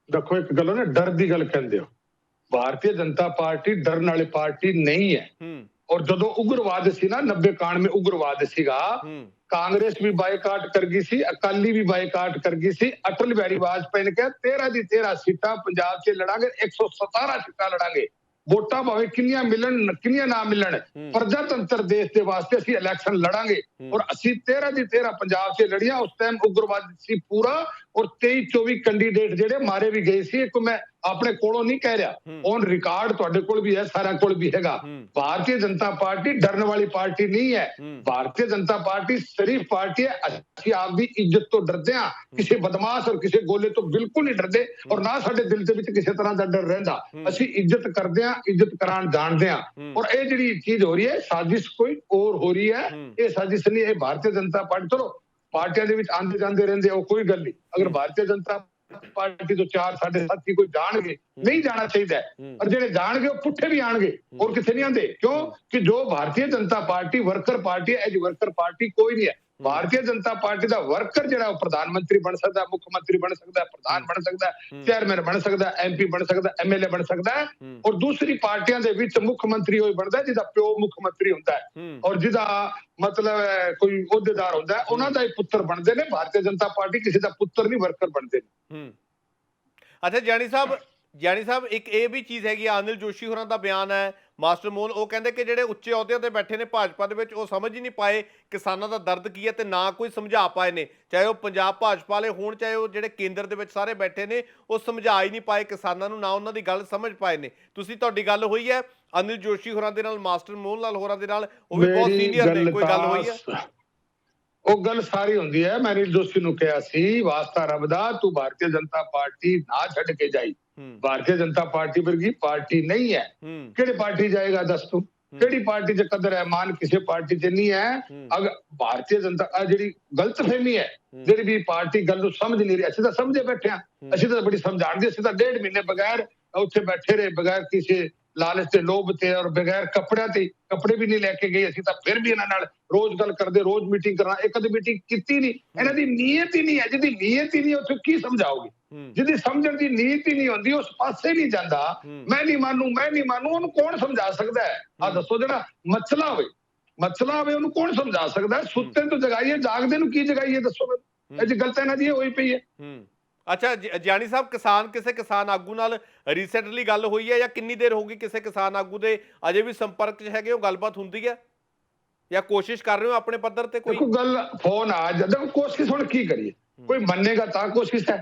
ਦੇਖੋ ਇੱਕ ਗੱਲ ਨਾ, ਡਰ ਦੀ ਗੱਲ ਕਹਿੰਦੇ ਹੋ, ਭਾਰਤੀ ਜਨਤਾ ਪਾਰਟੀ ਡਰਨ ਵਾਲੀ ਪਾਰਟੀ ਨਹੀਂ ਹੈ। ਔਰ ਜਦੋਂ ਉਗਰਵਾਦ ਸੀ ਨਾ, 90-91 ਉਗਰਵਾਦ ਸੀਗਾ, ਕਾਂਗਰਸ ਵੀ ਬਾਈਕਾਟ ਕਰ ਗਈ ਸੀ, ਅਕਾਲੀ ਵੀ ਬਾਈਕਾਟ ਕਰ ਗਈ ਸੀ। ਅਟਲ ਬਿਹਾਰੀ ਵਾਜਪਾਈ ਨੇ ਕਿਹਾ 13 ਦੀ 13 ਸੀਟਾਂ ਪੰਜਾਬ 'ਚ ਲੜਾਂਗੇ, 117 ਸੀਟਾਂ ਲੜਾਂਗੇ। ਵੋਟਾਂ ਭਾਵੇਂ ਕਿੰਨੀਆਂ ਮਿਲਣ ਕਿੰਨੀਆਂ ਨਾ ਮਿਲਣ, ਪ੍ਰਜਾਤੰਤਰ ਦੇਸ਼ ਦੇ ਵਾਸਤੇ ਅਸੀਂ ਇਲੈਕਸ਼ਨ ਲੜਾਂਗੇ। ਔਰ ਅਸੀਂ 13 ਦੀ 13 ਪੰਜਾਬ 'ਚ ਲੜੀਆਂ। ਉਸ ਟਾਈਮ ਉਗਰਵਾਦ ਸੀ ਪੂਰਾ ਔਰ 23-24 ਕੈਂਡੀਡੇਟ ਜਿਹੜੇ ਮਾਰੇ ਵੀ ਗਏ ਸੀ। ਇੱਕ ਮੈਂ ਆਪਣੇ ਕੋਲੋਂ ਨਹੀਂ ਕਹਿ ਰਿਹਾ, ਔਨ ਰਿਕਾਰਡ ਤੁਹਾਡੇ ਕੋਲ ਵੀ ਹੈ, ਸਾਰਿਆਂ ਕੋਲ ਵੀ ਹੈਗਾ। ਭਾਰਤੀ ਜਨਤਾ ਪਾਰਟੀ ਡਰਨ ਵਾਲੀ ਪਾਰਟੀ ਨਹੀਂ ਹੈ। ਭਾਰਤੀ ਜਨਤਾ ਪਾਰਟੀ ਸ਼ਰੀਫ ਪਾਰਟੀ ਹੈ। ਅਸੀਂ ਆਪਦੀ ਇੱਜ਼ਤ ਤੋਂ ਡਰਦੇ ਹਾਂ, ਕਿਸੇ ਬਦਮਾਸ਼ ਔਰ ਕਿਸੇ ਗੋਲੇ ਤੋਂ ਬਿਲਕੁਲ ਨਹੀਂ ਡਰਦੇ ਔਰ ਨਾ ਸਾਡੇ ਦਿਲ ਦੇ ਵਿੱਚ ਕਿਸੇ ਤਰ੍ਹਾਂ ਦਾ ਡਰ ਰਹਿੰਦਾ। ਅਸੀਂ ਇੱਜ਼ਤ ਕਰਦੇ ਹਾਂ, ਇੱਜ਼ਤ ਕਰਾਉਣ ਜਾਣਦੇ ਹਾਂ। ਔਰ ਇਹ ਜਿਹੜੀ ਚੀਜ਼ ਹੋ ਰਹੀ ਹੈ, ਸਾਜ਼ਿਸ਼ ਕੋਈ ਹੋਰ ਹੋ ਰਹੀ ਹੈ, ਇਹ ਸਾਜ਼ਿਸ਼ ਨਹੀਂ, ਇਹ ਭਾਰਤੀ ਜਨਤਾ ਪਾਰਟੀ। ਚਲੋ ਪਾਰਟੀਆਂ ਦੇ ਵਿੱਚ ਆਉਂਦੇ ਜਾਂਦੇ ਰਹਿੰਦੇ, ਉਹ ਕੋਈ ਗੱਲ ਨਹੀਂ। ਅਗਰ ਭਾਰਤੀ ਜਨਤਾ ਪਾਰਟੀ ਤੋਂ 4 ਸਾਡੇ ਸਾਥੀ ਕੋਈ ਜਾਣਗੇ, ਨਹੀਂ ਜਾਣਾ ਚਾਹੀਦਾ, ਔਰ ਜਿਹੜੇ ਜਾਣਗੇ ਉਹ ਪੁੱਠੇ ਵੀ ਆਣਗੇ, ਹੋਰ ਕਿੱਥੇ ਨਹੀਂ ਆਉਂਦੇ। ਕਿਉਂ ਕਿ ਜੋ Bharatiya Janata party worker party ਹੈ, ਇਹ ਵਰਕਰ ਪਾਰਟੀ ਕੋਈ ਨਹੀਂ ਹੈ। ਭਾਰਤੀ ਜਨਤਾ ਪਾਰਟੀ ਦਾ ਵਰਕਰ ਜਿਹੜਾ ਉਹ ਪ੍ਰਧਾਨ ਮੰਤਰੀ ਬਣ ਸਕਦਾ, ਮੁੱਖ ਮੰਤਰੀ ਬਣ ਸਕਦਾ, ਪ੍ਰਧਾਨ ਬਣ ਸਕਦਾ, ਚੇਅਰਮੈਨ ਬਣ ਸਕਦਾ, MP ਬਣ ਸਕਦਾ, MLA ਬਣ ਸਕਦਾ ਹੈ। ਔਰ ਦੂਸਰੀ ਪਾਰਟੀਆਂ ਦੇ ਵਿੱਚ ਮੁੱਖ ਮੰਤਰੀ ਉਹ ਬਣਦਾ ਜਿਹਦਾ ਪਿਓ ਮੁੱਖ ਮੰਤਰੀ ਹੁੰਦਾ ਹੈ, ਔਰ ਜਿਹਦਾ ਮਤਲਬ ਕੋਈ ਅਹੁਦੇਦਾਰ ਹੁੰਦਾ, ਉਹਨਾਂ ਦਾ ਹੀ ਪੁੱਤਰ ਬਣਦੇ ਨੇ। ਭਾਰਤੀ ਜਨਤਾ ਪਾਰਟੀ ਕਿਸੇ ਦਾ ਪੁੱਤਰ ਨਹੀਂ, ਵਰਕਰ ਬਣਦੇ ਨੇ। ਅੱਛਾ ਜਾਨੀ ਸਾਹਿਬ ਇੱਕ ਇਹ ਵੀ ਚੀਜ਼ ਹੈਗੀ, ਅਨਿਲ ਜੋਸ਼ੀ ਹੋਰਾਂ ਦਾ ਬਿਆਨ ਹੈ, ਮਾਸਟਰ ਮੋਹਨ, ਉਹ ਕਹਿੰਦੇ ਕਿ ਜਿਹੜੇ ਉੱਚੇ ਅਹੁਦਿਆਂ ਤੇ ਬੈਠੇ ਨੇ ਭਾਜਪਾ ਦੇ ਵਿੱਚ, ਉਹ ਸਮਝ ਹੀ ਨਹੀਂ ਪਾਏ ਕਿਸਾਨਾਂ ਦਾ ਦਰਦ ਕੀ ਹੈ ਤੇ ਨਾ ਕੋਈ ਸਮਝਾ ਪਾਏ ਨੇ, ਚਾਹੇ ਉਹ ਪੰਜਾਬ ਭਾਜਪਾ ਵਾਲੇ ਹੋਣ, ਚਾਹੇ ਉਹ ਜਿਹੜੇ ਕੇਂਦਰ ਦੇ ਵਿੱਚ ਸਾਰੇ ਬੈਠੇ ਨੇ, ਉਹ ਸਮਝਾ ਹੀ ਨਹੀਂ ਪਾਏ ਕਿਸਾਨਾਂ ਨੂੰ, ਨਾ ਉਹਨਾਂ ਦੀ ਗੱਲ ਸਮਝ ਪਾਏ ਨੇ। ਤੁਹਾਡੀ ਗੱਲ ਹੋਈ ਹੈ ਅਨਿਲ ਜੋਸ਼ੀ ਹੋਰਾਂ ਦੇ ਨਾਲ, ਮਾਸਟਰ ਮੋਹਨ ਲਾਲ ਹੋਰਾਂ ਦੇ ਨਾਲ, ਉਹ ਵੀ ਬਹੁਤ ਸੀਨੀਅਰ ਨੇ, ਕੋਈ ਗੱਲ ਹੋਈ ਹੈ? ਉਹ ਗੱਲ ਸਾਰੀ ਹੁੰਦੀ ਹੈ। ਮੈਂ ਅਨਿਲ ਜੋਸ਼ੀ ਨੂੰ ਕਿਹਾ ਸੀ, ਵਾਸਤਾ ਰੱਬ ਦਾ ਤੂੰ ਭਾਰਤੀ ਜਨਤਾ ਪਾਰਟੀ ਨਾ ਛੱਡ ਕੇ ਜਾਈ। ਭਾਰਤੀ ਜਨਤਾ ਪਾਰਟੀ ਵਰਗੀ ਪਾਰਟੀ ਨਹੀਂ ਹੈ। ਕਿਹੜੀ ਪਾਰਟੀ ਜਾਏਗਾ ਦੱਸ ਤੂੰ? ਕਿਹੜੀ ਪਾਰਟੀ 'ਚ ਕਦਰ ਹੈ ਮਾਨ ਕਿਸੇ ਪਾਰਟੀ 'ਚ ਨਹੀਂ ਹੈ। ਅਗਰ ਭਾਰਤੀ ਜਨਤਾ ਜਿਹੜੀ ਗਲਤਫਹਿਮੀ ਹੈ, ਜਿਹੜੀ ਵੀ ਪਾਰਟੀ ਗੱਲ ਨੂੰ ਸਮਝ ਨਹੀਂ ਰਹੀ, ਅਸੀਂ ਤਾਂ ਸਮਝੇ ਬੈਠੇ ਹਾਂ, ਅਸੀਂ ਤਾਂ ਬੜੀ ਸਮਝਾਣਗੇ। ਅਸੀਂ ਤਾਂ 1.5 ਮਹੀਨੇ ਬਗੈਰ ਉੱਥੇ ਬੈਠੇ ਰਹੇ, ਬਗੈਰ ਕਿਸੇ ਲਾਲਚ ਤੇ ਲੋਭ ਤੇ ਔਰ ਬਗੈਰ ਕੱਪੜਿਆਂ ਤੇ, ਕੱਪੜੇ ਵੀ ਨਹੀਂ ਲੈ ਕੇ ਗਏ ਅਸੀਂ ਤਾਂ, ਫਿਰ ਵੀ ਇਹਨਾਂ ਨਾਲ ਰੋਜ਼ ਗੱਲ ਕਰਦੇ, ਰੋਜ਼ ਮੀਟਿੰਗ ਕਰਨਾ, ਇੱਕ ਕਦੇ ਮੀਟਿੰਗ ਕੀਤੀ ਨਹੀਂ। ਇਹਨਾਂ ਦੀ ਨੀਅਤ ਹੀ ਨਹੀਂ ਹੈ। ਜਿਹਦੀ ਨੀਅਤ ਹੀ ਨਹੀਂ ਉੱਥੇ ਕੀ ਸਮਝਾਓਗੇ? ਜਿਹਦੀ ਸਮਝਣ ਦੀ ਨੀਅਤ ਹੀ ਨਹੀਂ ਹੁੰਦੀ, ਉਸ ਪਾਸੇ ਨਹੀਂ ਜਾਂਦਾ। ਮੈਂ ਨਹੀਂ ਮਾਨੂ ਉਹਨੂੰ ਕੌਣ ਸਮਝਾ ਸਕਦਾ ਹੈ? ਆ ਦੱਸੋ, ਜਿਹੜਾ ਮਸਲਾ ਹੋਵੇ ਉਹਨੂੰ ਕੌਣ ਸਮਝਾ ਸਕਦਾ? ਸੁੱਤੇ ਤੋਂ ਜਗਾਈਏ, ਜਾਗਦੇ ਨੂੰ ਕੀ ਜਗਾਈਏ? ਦੱਸੋ ਮੈਨੂੰ। ਇਹ ਜੀ ਗਲਤ ਇਹਨਾਂ ਦੀ ਹੋਈ ਪਈ ਹੈ। ਅੱਛਾ ਜਾਨੀ ਸਾਹਿਬ, ਕਿਸੇ ਕਿਸਾਨ ਆਗੂ ਨਾਲ ਰੀਸੈਂਟਲੀ ਗੱਲ ਹੋਈ ਹੈ ਜਾਂ ਕਿੰਨੀ ਦੇਰ ਹੋ ਗਈ ਕਿਸੇ ਕਿਸਾਨ ਆਗੂ ਦੇ ਅਜੇ ਵੀ ਸੰਪਰਕ 'ਚ ਹੈਗੇ ਹੋ? ਗੱਲਬਾਤ ਹੁੰਦੀ ਹੈ ਜਾਂ ਕੋਸ਼ਿਸ਼ ਕਰ ਰਹੇ ਹੋ ਆਪਣੇ ਪੱਧਰ ਤੇ? ਕੋਈ ਗੱਲ ਫੋਨ ਆ ਜਾਂਦਾ, ਕੋਸ਼ਿਸ਼ ਹੁਣ ਕੀ ਕਰੀਏ? ਕੋਈ ਮੰਨੇਗਾ ਤਾਂ ਕੋਸ਼ਿਸ਼ ਹੈ।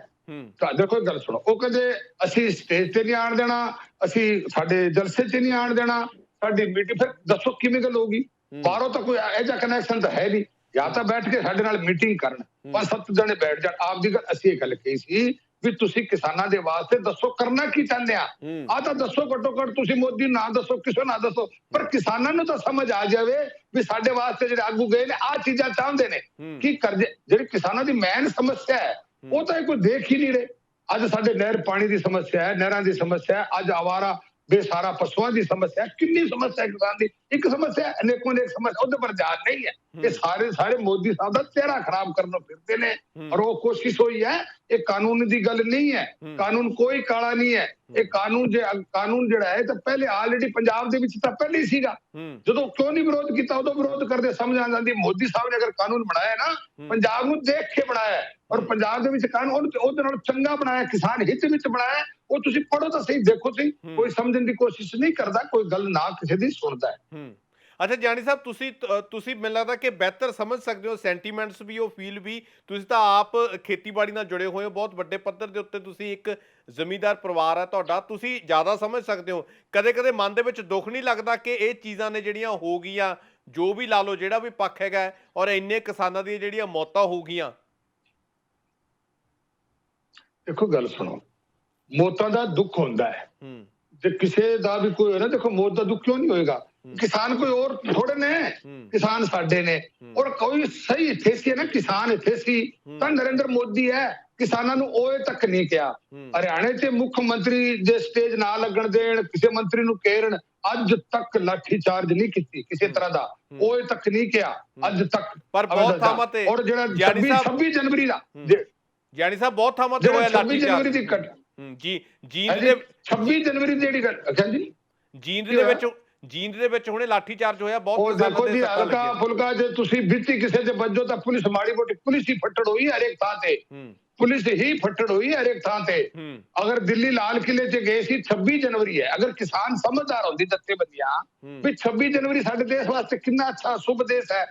ਤਾਂ ਦੇਖੋ ਗੱਲ ਸੁਣੋ, ਉਹ ਕਹਿੰਦੇ ਅਸੀਂ ਸਟੇਜ ਤੇ ਨਹੀਂ ਆਣ ਦੇਣਾ, ਅਸੀਂ ਸਾਡੇ ਜਲਸੇ 'ਚ ਨਹੀਂ ਆਣ ਦੇਣਾ, ਸਾਡੀ ਮੀਟਿੰਗ। ਫਿਰ ਦੱਸੋ ਕਿਵੇਂ ਗੱਲ ਹੋਊਗੀ? ਬਾਹਰੋਂ ਤਾਂ ਕੋਈ ਇਹੋ ਜਿਹਾ ਕਨੈਕਸ਼ਨ ਤਾਂ ਹੈ ਨਹੀਂ। ਜਾਂ ਤਾਂ ਬੈਠ ਕੇ ਸਾਡੇ ਨਾਲ ਮੀਟਿੰਗ ਕਰਨ, 5-7 ਜਣੇ ਬੈਠ ਜਾਣ। ਆਪ ਦੀ ਗੱਲ ਅਸੀਂ ਇਹ ਗੱਲ ਕਹੀ ਸੀ ਵੀ ਤੁਸੀਂ ਕਿਸਾਨਾਂ ਦੇ ਵਾਸਤੇ ਦੱਸੋ ਕਰਨਾ ਕੀ ਚਾਹੁੰਦੇ ਆ, ਆ ਤਾਂ ਦੱਸੋ। ਘੱਟੋ ਘੱਟ ਤੁਸੀਂ ਮੋਦੀ ਨਾ ਦੱਸੋ, ਕਿਸੇ ਨਾ ਦੱਸੋ, ਪਰ ਕਿਸਾਨਾਂ ਨੂੰ ਤਾਂ ਸਮਝ ਆ ਜਾਵੇ ਵੀ ਸਾਡੇ ਵਾਸਤੇ ਜਿਹੜੇ ਆਗੂ ਗਏ ਨੇ ਆਹ ਚੀਜ਼ਾਂ ਚਾਹੁੰਦੇ ਨੇ। ਕੀ ਕਰਦੇ? ਜਿਹੜੀ ਕਿਸਾਨਾਂ ਦੀ ਮੇਨ ਸਮੱਸਿਆ ਹੈ ਉਹ ਤਾਂ ਇਹ ਕੋਈ ਦੇਖ ਹੀ ਨਹੀਂ ਰਹੇ। ਅੱਜ ਸਾਡੇ ਨਹਿਰ ਪਾਣੀ ਦੀ ਸਮੱਸਿਆ ਹੈ, ਨਹਿਰਾਂ ਦੀ ਸਮੱਸਿਆ ਹੈ, ਅੱਜ ਆਵਾਰਾ ਬੇਸਾਰਾ ਪਸ਼ੂਆਂ ਦੀ ਸਮੱਸਿਆ, ਕਿੰਨੀ ਸਮੱਸਿਆ ਕਿਸਾਨ ਦੀ। ਇੱਕ ਸਮੱਸਿਆ ਅਨੇਕੋਂ ਅਨੇਕ ਸਮੱਸਿਆ, ਉਹਦੇ ਪਰ ਧਿਆਨ ਨਹੀਂ ਹੈ। ਇਹ ਸਾਰੇ ਮੋਦੀ ਸਾਹਿਬ ਦਾ ਚਿਹਰਾ ਖਰਾਬ ਕਰਨ ਫਿਰਦੇ ਨੇ, ਔਰ ਉਹ ਕੋਸ਼ਿਸ਼ ਹੋਈ ਹੈ। ਇਹ ਕਾਨੂੰਨ ਦੀ ਗੱਲ ਨਹੀਂ ਹੈ, ਕਾਨੂੰਨ ਕੋਈ ਕਾਲਾ ਨਹੀਂ ਹੈ। ਇਹ ਕਾਨੂੰਨ ਜਿਹੜਾ ਹੈ ਤਾਂ ਪਹਿਲੇ ਆਲਰੇਡੀ ਪੰਜਾਬ ਦੇ ਵਿੱਚ ਤਾਂ ਪਹਿਲੇ ਹੀ ਸੀਗਾ। ਜਦੋਂ ਕਿਉਂ ਨਹੀਂ ਵਿਰੋਧ ਕੀਤਾ? ਉਦੋਂ ਵਿਰੋਧ ਕਰਦੇ ਸਮਝ ਆ ਜਾਂਦੀ। ਮੋਦੀ ਸਾਹਿਬ ਨੇ ਅਗਰ ਕਾਨੂੰਨ ਬਣਾਇਆ ਨਾ, ਪੰਜਾਬ ਨੂੰ ਦੇਖ ਕੇ ਬਣਾਇਆ, ਔਰ ਪੰਜਾਬ ਦੇ ਵਿੱਚ ਕਾਨੂੰਨ ਉਹਦੇ ਨਾਲ ਚੰਗਾ ਬਣਾਇਆ, ਕਿਸਾਨ ਹਿੱਤ ਵਿੱਚ ਬਣਾਇਆ। ਉਹ ਤੁਸੀਂ ਪੜ੍ਹੋ ਤਾਂ ਸਹੀ, ਦੇਖੋ ਸਹੀ। ਕੋਈ ਸਮਝਣ ਦੀ ਕੋਸ਼ਿਸ਼ ਨਹੀਂ ਕਰਦਾ, ਕੋਈ ਗੱਲ ਨਾ ਕਿਸੇ ਦੀ ਸੁਣਦਾ ਹੈ। ਅੱਛਾ ਜਾਨੀ ਸਾਹਿਬ, ਤੁਸੀਂ ਮੈਨੂੰ ਲੱਗਦਾ ਕਿ ਬਿਹਤਰ ਸਮਝ ਸਕਦੇ ਹੋ ਸੈਂਟੀਮੈਂਟਸ ਵੀ, ਉਹ ਫੀਲ ਵੀ। ਤੁਸੀਂ ਤਾਂ ਆਪ ਖੇਤੀਬਾੜੀ ਨਾਲ ਜੁੜੇ ਹੋਏ ਹੋ ਬਹੁਤ ਵੱਡੇ ਪੱਧਰ ਦੇ ਉੱਤੇ, ਤੁਸੀਂ ਇੱਕ ਜ਼ਮੀਂਦਾਰ ਪਰਿਵਾਰ ਹੈ ਤੁਹਾਡਾ, ਤੁਸੀਂ ਜ਼ਿਆਦਾ ਸਮਝ ਸਕਦੇ ਹੋ। ਕਦੇ ਮਨ ਦੇ ਵਿੱਚ ਦੁੱਖ ਨਹੀਂ ਲੱਗਦਾ ਕਿ ਇਹ ਚੀਜ਼ਾਂ ਨੇ ਜਿਹੜੀਆਂ ਹੋ ਗਈਆਂ, ਜੋ ਵੀ ਲਾ ਲਓ ਜਿਹੜਾ ਵੀ ਪੱਖ ਹੈਗਾ, ਔਰ ਇੰਨੇ ਕਿਸਾਨਾਂ ਦੀਆਂ ਜਿਹੜੀਆਂ ਮੌਤਾਂ ਹੋ ਗਈਆਂ? ਦੇਖੋ ਗੱਲ ਸੁਣੋ, ਮੌਤਾਂ ਦਾ ਦੁੱਖ ਹੁੰਦਾ ਹੈ, ਜੇ ਕਿਸੇ ਦਾ ਵੀ ਕੋਈ ਹੋਏ ਨਾ, ਦੇਖੋ ਮੌਤ ਦਾ ਦੁੱਖ ਕਿਉਂ ਨਹੀਂ ਹੋਏਗਾ? ਕਿਸਾਨ ਕੋਈ ਹੋਰ ਥੋੜੇ ਨੇ, ਕਿਸਾਨ ਸਾਡੇ ਨੇ। ਔਰ ਕੋਈ ਸਹੀ ਇੱਥੇ ਸੀ ਨਾ, ਕਿਸਾਨ ਇੱਥੇ ਸੀ ਤਾਂ ਨਰਿੰਦਰ ਮੋਦੀ ਹੈ। ਕਿਸਾਨਾਂ ਨੂੰ ਓਏ ਤੱਕ ਨਹੀਂ ਕਿਹਾ। ਹਰਿਆਣੇ 'ਚ ਮੁੱਖ ਮੰਤਰੀ ਜੇ ਸਟੇਜ ਨਾ ਲੱਗਣ ਦੇਣ, ਕਿਸੇ ਮੰਤਰੀ ਨੂੰ ਘੇਰਨ, ਅੱਜ ਤੱਕ ਲਾਠੀ ਚਾਰਜ ਨਹੀਂ ਕੀਤੀ ਕਿਸੇ ਤਰ੍ਹਾਂ ਦਾ, ਓਏ ਤੱਕ ਨਹੀਂ ਕਿਹਾ ਅੱਜ ਤੱਕ। ਪਰ ਬਹੁਤ ਥਾਵਾਂ ਤੇ, ਔਰ ਜਿਹੜਾ 26 ਜਨਵਰੀ ਦਾ, ਜਾਨੀ ਸਾਹਿਬ ਬਹੁਤ ਥਾਵਾਂ ਤੇ ਹੋਇਆ ਲਾਠੀ ਚਾਰਜ ਜੀ। ਜੀਂਦ ਦੇ 26 ਜਨਵਰੀ ਦੀ ਜਿਹੜੀ ਗੱਲ, ਜੀਂਦ ਦੇ ਵਿੱਚ ਹੁਣੇ ਲਾਠੀ ਚਾਰਜ ਹੋਇਆ ਬਹੁਤ। ਉਹ ਦੇਖੋ ਜੀ, ਹਲਕਾ ਫੁਲਕਾ ਜੇ ਤੁਸੀਂ ਵਿੱਚ ਕਿਸੇ ਦੇ ਵੱਜੋ ਤਾਂ ਪੁਲਿਸ ਮਾੜੀ ਮੋਟੀ, ਪੁਲਿਸ ਹੀ ਫੱਟੜ ਹੋਈ ਹਰੇਕ ਥਾਂ ਤੇ, ਪੁਲਿਸ ਹੀ ਫੱਟੜ ਹੋਈ ਹਰੇਕ ਥਾਂ ਤੇ। ਅਗਰ ਦਿੱਲੀ ਲਾਲ ਕਿਲੇ 'ਚ ਗਏ ਸੀ, 26 ਜਨਵਰੀ ਹੈ। ਅਗਰ ਕਿਸਾਨ ਸਮਝਦਾਰ ਹੁੰਦੀ ਜਥੇਬੰਦੀਆਂ ਵੀ 26 ਜਨਵਰੀ ਸਾਡੇ ਦੇਸ਼ ਵਾਸਤੇ ਕਿੰਨਾ ਅੱਛਾ ਸ਼ੁਭ ਦੇਸ਼ ਹੈ,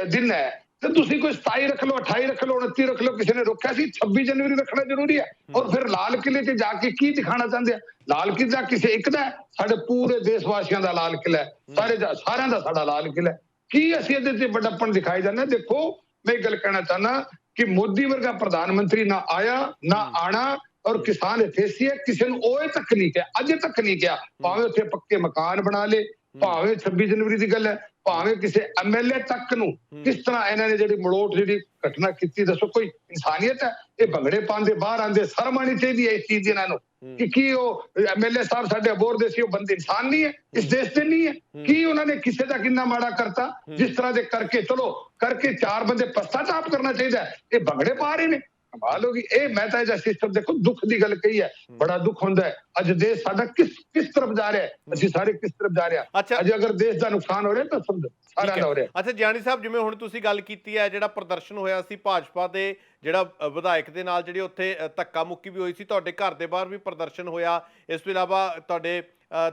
ਦਿਨ ਹੈ, ਤੇ ਤੁਸੀਂ ਕੋਈ 27 ਰੱਖ ਲਓ, 28 ਰੱਖ ਲਓ, 29 ਰੱਖ ਲਓ, ਕਿਸੇ ਨੇ ਰੋਕਿਆ ਸੀ? 26 ਜਨਵਰੀ ਰੱਖਣਾ ਜ਼ਰੂਰੀ ਹੈ। ਔਰ ਫਿਰ ਲਾਲ ਕਿਲੇ 'ਚ ਜਾ ਕੇ ਕੀ ਦਿਖਾਣਾ ਚਾਹੁੰਦੇ ਆ? ਲਾਲ ਕਿਲਾ ਕਿਸੇ ਇੱਕ ਦਾ, ਸਾਡੇ ਪੂਰੇ ਦੇਸ਼ ਵਾਸੀਆਂ ਦਾ ਲਾਲ ਕਿਲਾ ਹੈ, ਸਾਰਿਆਂ ਦਾ ਸਾਡਾ ਲਾਲ ਕਿਲਾ ਹੈ। ਕੀ ਅਸੀਂ ਇਹਦੇ 'ਚ ਵੱਡਪਣ ਦਿਖਾਈ ਜਾਂਦੇ? ਦੇਖੋ ਮੈਂ ਇਹ ਗੱਲ ਕਹਿਣਾ ਚਾਹੁੰਦਾ ਕਿ ਮੋਦੀ ਵਰਗਾ ਪ੍ਰਧਾਨ ਮੰਤਰੀ ਨਾ ਆਇਆ ਨਾ ਆਣਾ, ਔਰ ਕਿਸਾਨ ਇੱਥੇ ਸੀ, ਕਿਸੇ ਨੂੰ ਓਏ ਤੱਕ ਨਹੀਂ ਕਿਹਾ, ਅਜੇ ਤੱਕ ਨਹੀਂ ਕਿਹਾ। ਭਾਵੇਂ ਉੱਥੇ ਪੱਕੇ ਮਕਾਨ ਬਣਾ ਲੇ, ਭਾਵੇਂ 26 ਜਨਵਰੀ ਦੀ ਗੱਲ ਹੈ, ਭਾਵੇਂ ਕਿਸੇ ਐਮਐਲਏ ਤੱਕ ਨੂੰ ਕਿਸ ਤਰ੍ਹਾਂ ਇਹਨਾਂ ਨੇ ਜਿਹੜੀ ਮਲੋਟ ਜਿਹੜੀ ਘਟਨਾ ਕੀਤੀ, ਦੱਸੋ ਕੋਈ ਇਨਸਾਨੀਅਤ ਹੈ? ਇਹ ਭੰਗੜੇ ਪਾਉਂਦੇ ਬਾਹਰ ਆਉਂਦੇ, ਸ਼ਰਮ ਆਉਣੀ ਚਾਹੀਦੀ ਹੈ ਇਸ ਚੀਜ਼ ਦੀ ਇਹਨਾਂ ਨੂੰ ਕਿ ਕੀ ਉਹ ਐਮਐਲਏ ਸਾਹਿਬ ਸਾਡੇ ਅਬੋਰ ਦੇ ਸੀ, ਉਹ ਬੰਦੇ ਇਨਸਾਨ ਨਹੀਂ ਹੈ, ਇਸ ਦੇਸ਼ ਦੇ ਨਹੀਂ ਹੈ? ਕੀ ਉਹਨਾਂ ਨੇ ਕਿਸੇ ਦਾ ਕਿੰਨਾ ਮਾੜਾ ਕਰਤਾ ਜਿਸ ਤਰ੍ਹਾਂ ਦੇ ਕਰਕੇ? ਚਲੋ ਕਰਕੇ 4 ਬੰਦੇ ਪਛਤਾਤਾਪ ਕਰਨਾ ਚਾਹੀਦਾ, ਇਹ ਭੰਗੜੇ ਪਾ ਰਹੇ ਨੇ, ਕਮਾਲ ਹੋ ਗਈ। ਇਹ ਮੈਂ ਤਾਂ ਇਹਦਾ ਸਿਸਟਮ ਦੇਖੋ, ਦੁੱਖ ਦੀ ਗੱਲ ਕਹੀ ਹੈ, ਬੜਾ ਦੁੱਖ ਹੁੰਦਾ ਹੈ। ਅੱਜ ਦੇਸ਼ ਸਾਡਾ ਕਿਸ ਤਰਫ ਜਾ ਰਿਹਾ ਹੈ, ਅਸੀਂ ਸਾਰੇ ਕਿਸ ਤਰਫ ਜਾ ਰਹੇ ਹਾਂ। ਅੱਜ ਅਗਰ ਦੇਸ਼ ਦਾ ਨੁਕਸਾਨ ਹੋ ਰਿਹਾ ਤਾਂ ਸਭ ਸਾਰਿਆਂ ਦਾ ਹੋ ਰਿਹਾ। ਅੱਛਾ ਜਾਨੀ ਸਾਹਿਬ, ਜਿਵੇਂ ਹੁਣ ਤੁਸੀਂ ਗੱਲ ਕੀਤੀ ਹੈ, ਜਿਹੜਾ ਪ੍ਰਦਰਸ਼ਨ ਹੋਇਆ ਸੀ ਭਾਜਪਾ ਦੇ ਜਿਹੜਾ ਵਿਧਾਇਕ ਦੇ ਨਾਲ ਜਿਹੜੀ ਉੱਥੇ ਧੱਕਾ ਮੁੱਕੀ ਵੀ ਹੋਈ ਸੀ, ਤੁਹਾਡੇ ਘਰ ਦੇ ਬਾਹਰ ਵੀ ਪ੍ਰਦਰਸ਼ਨ ਹੋਇਆ, ਇਸ ਤੋਂ ਇਲਾਵਾ ਤੁਹਾਡੇ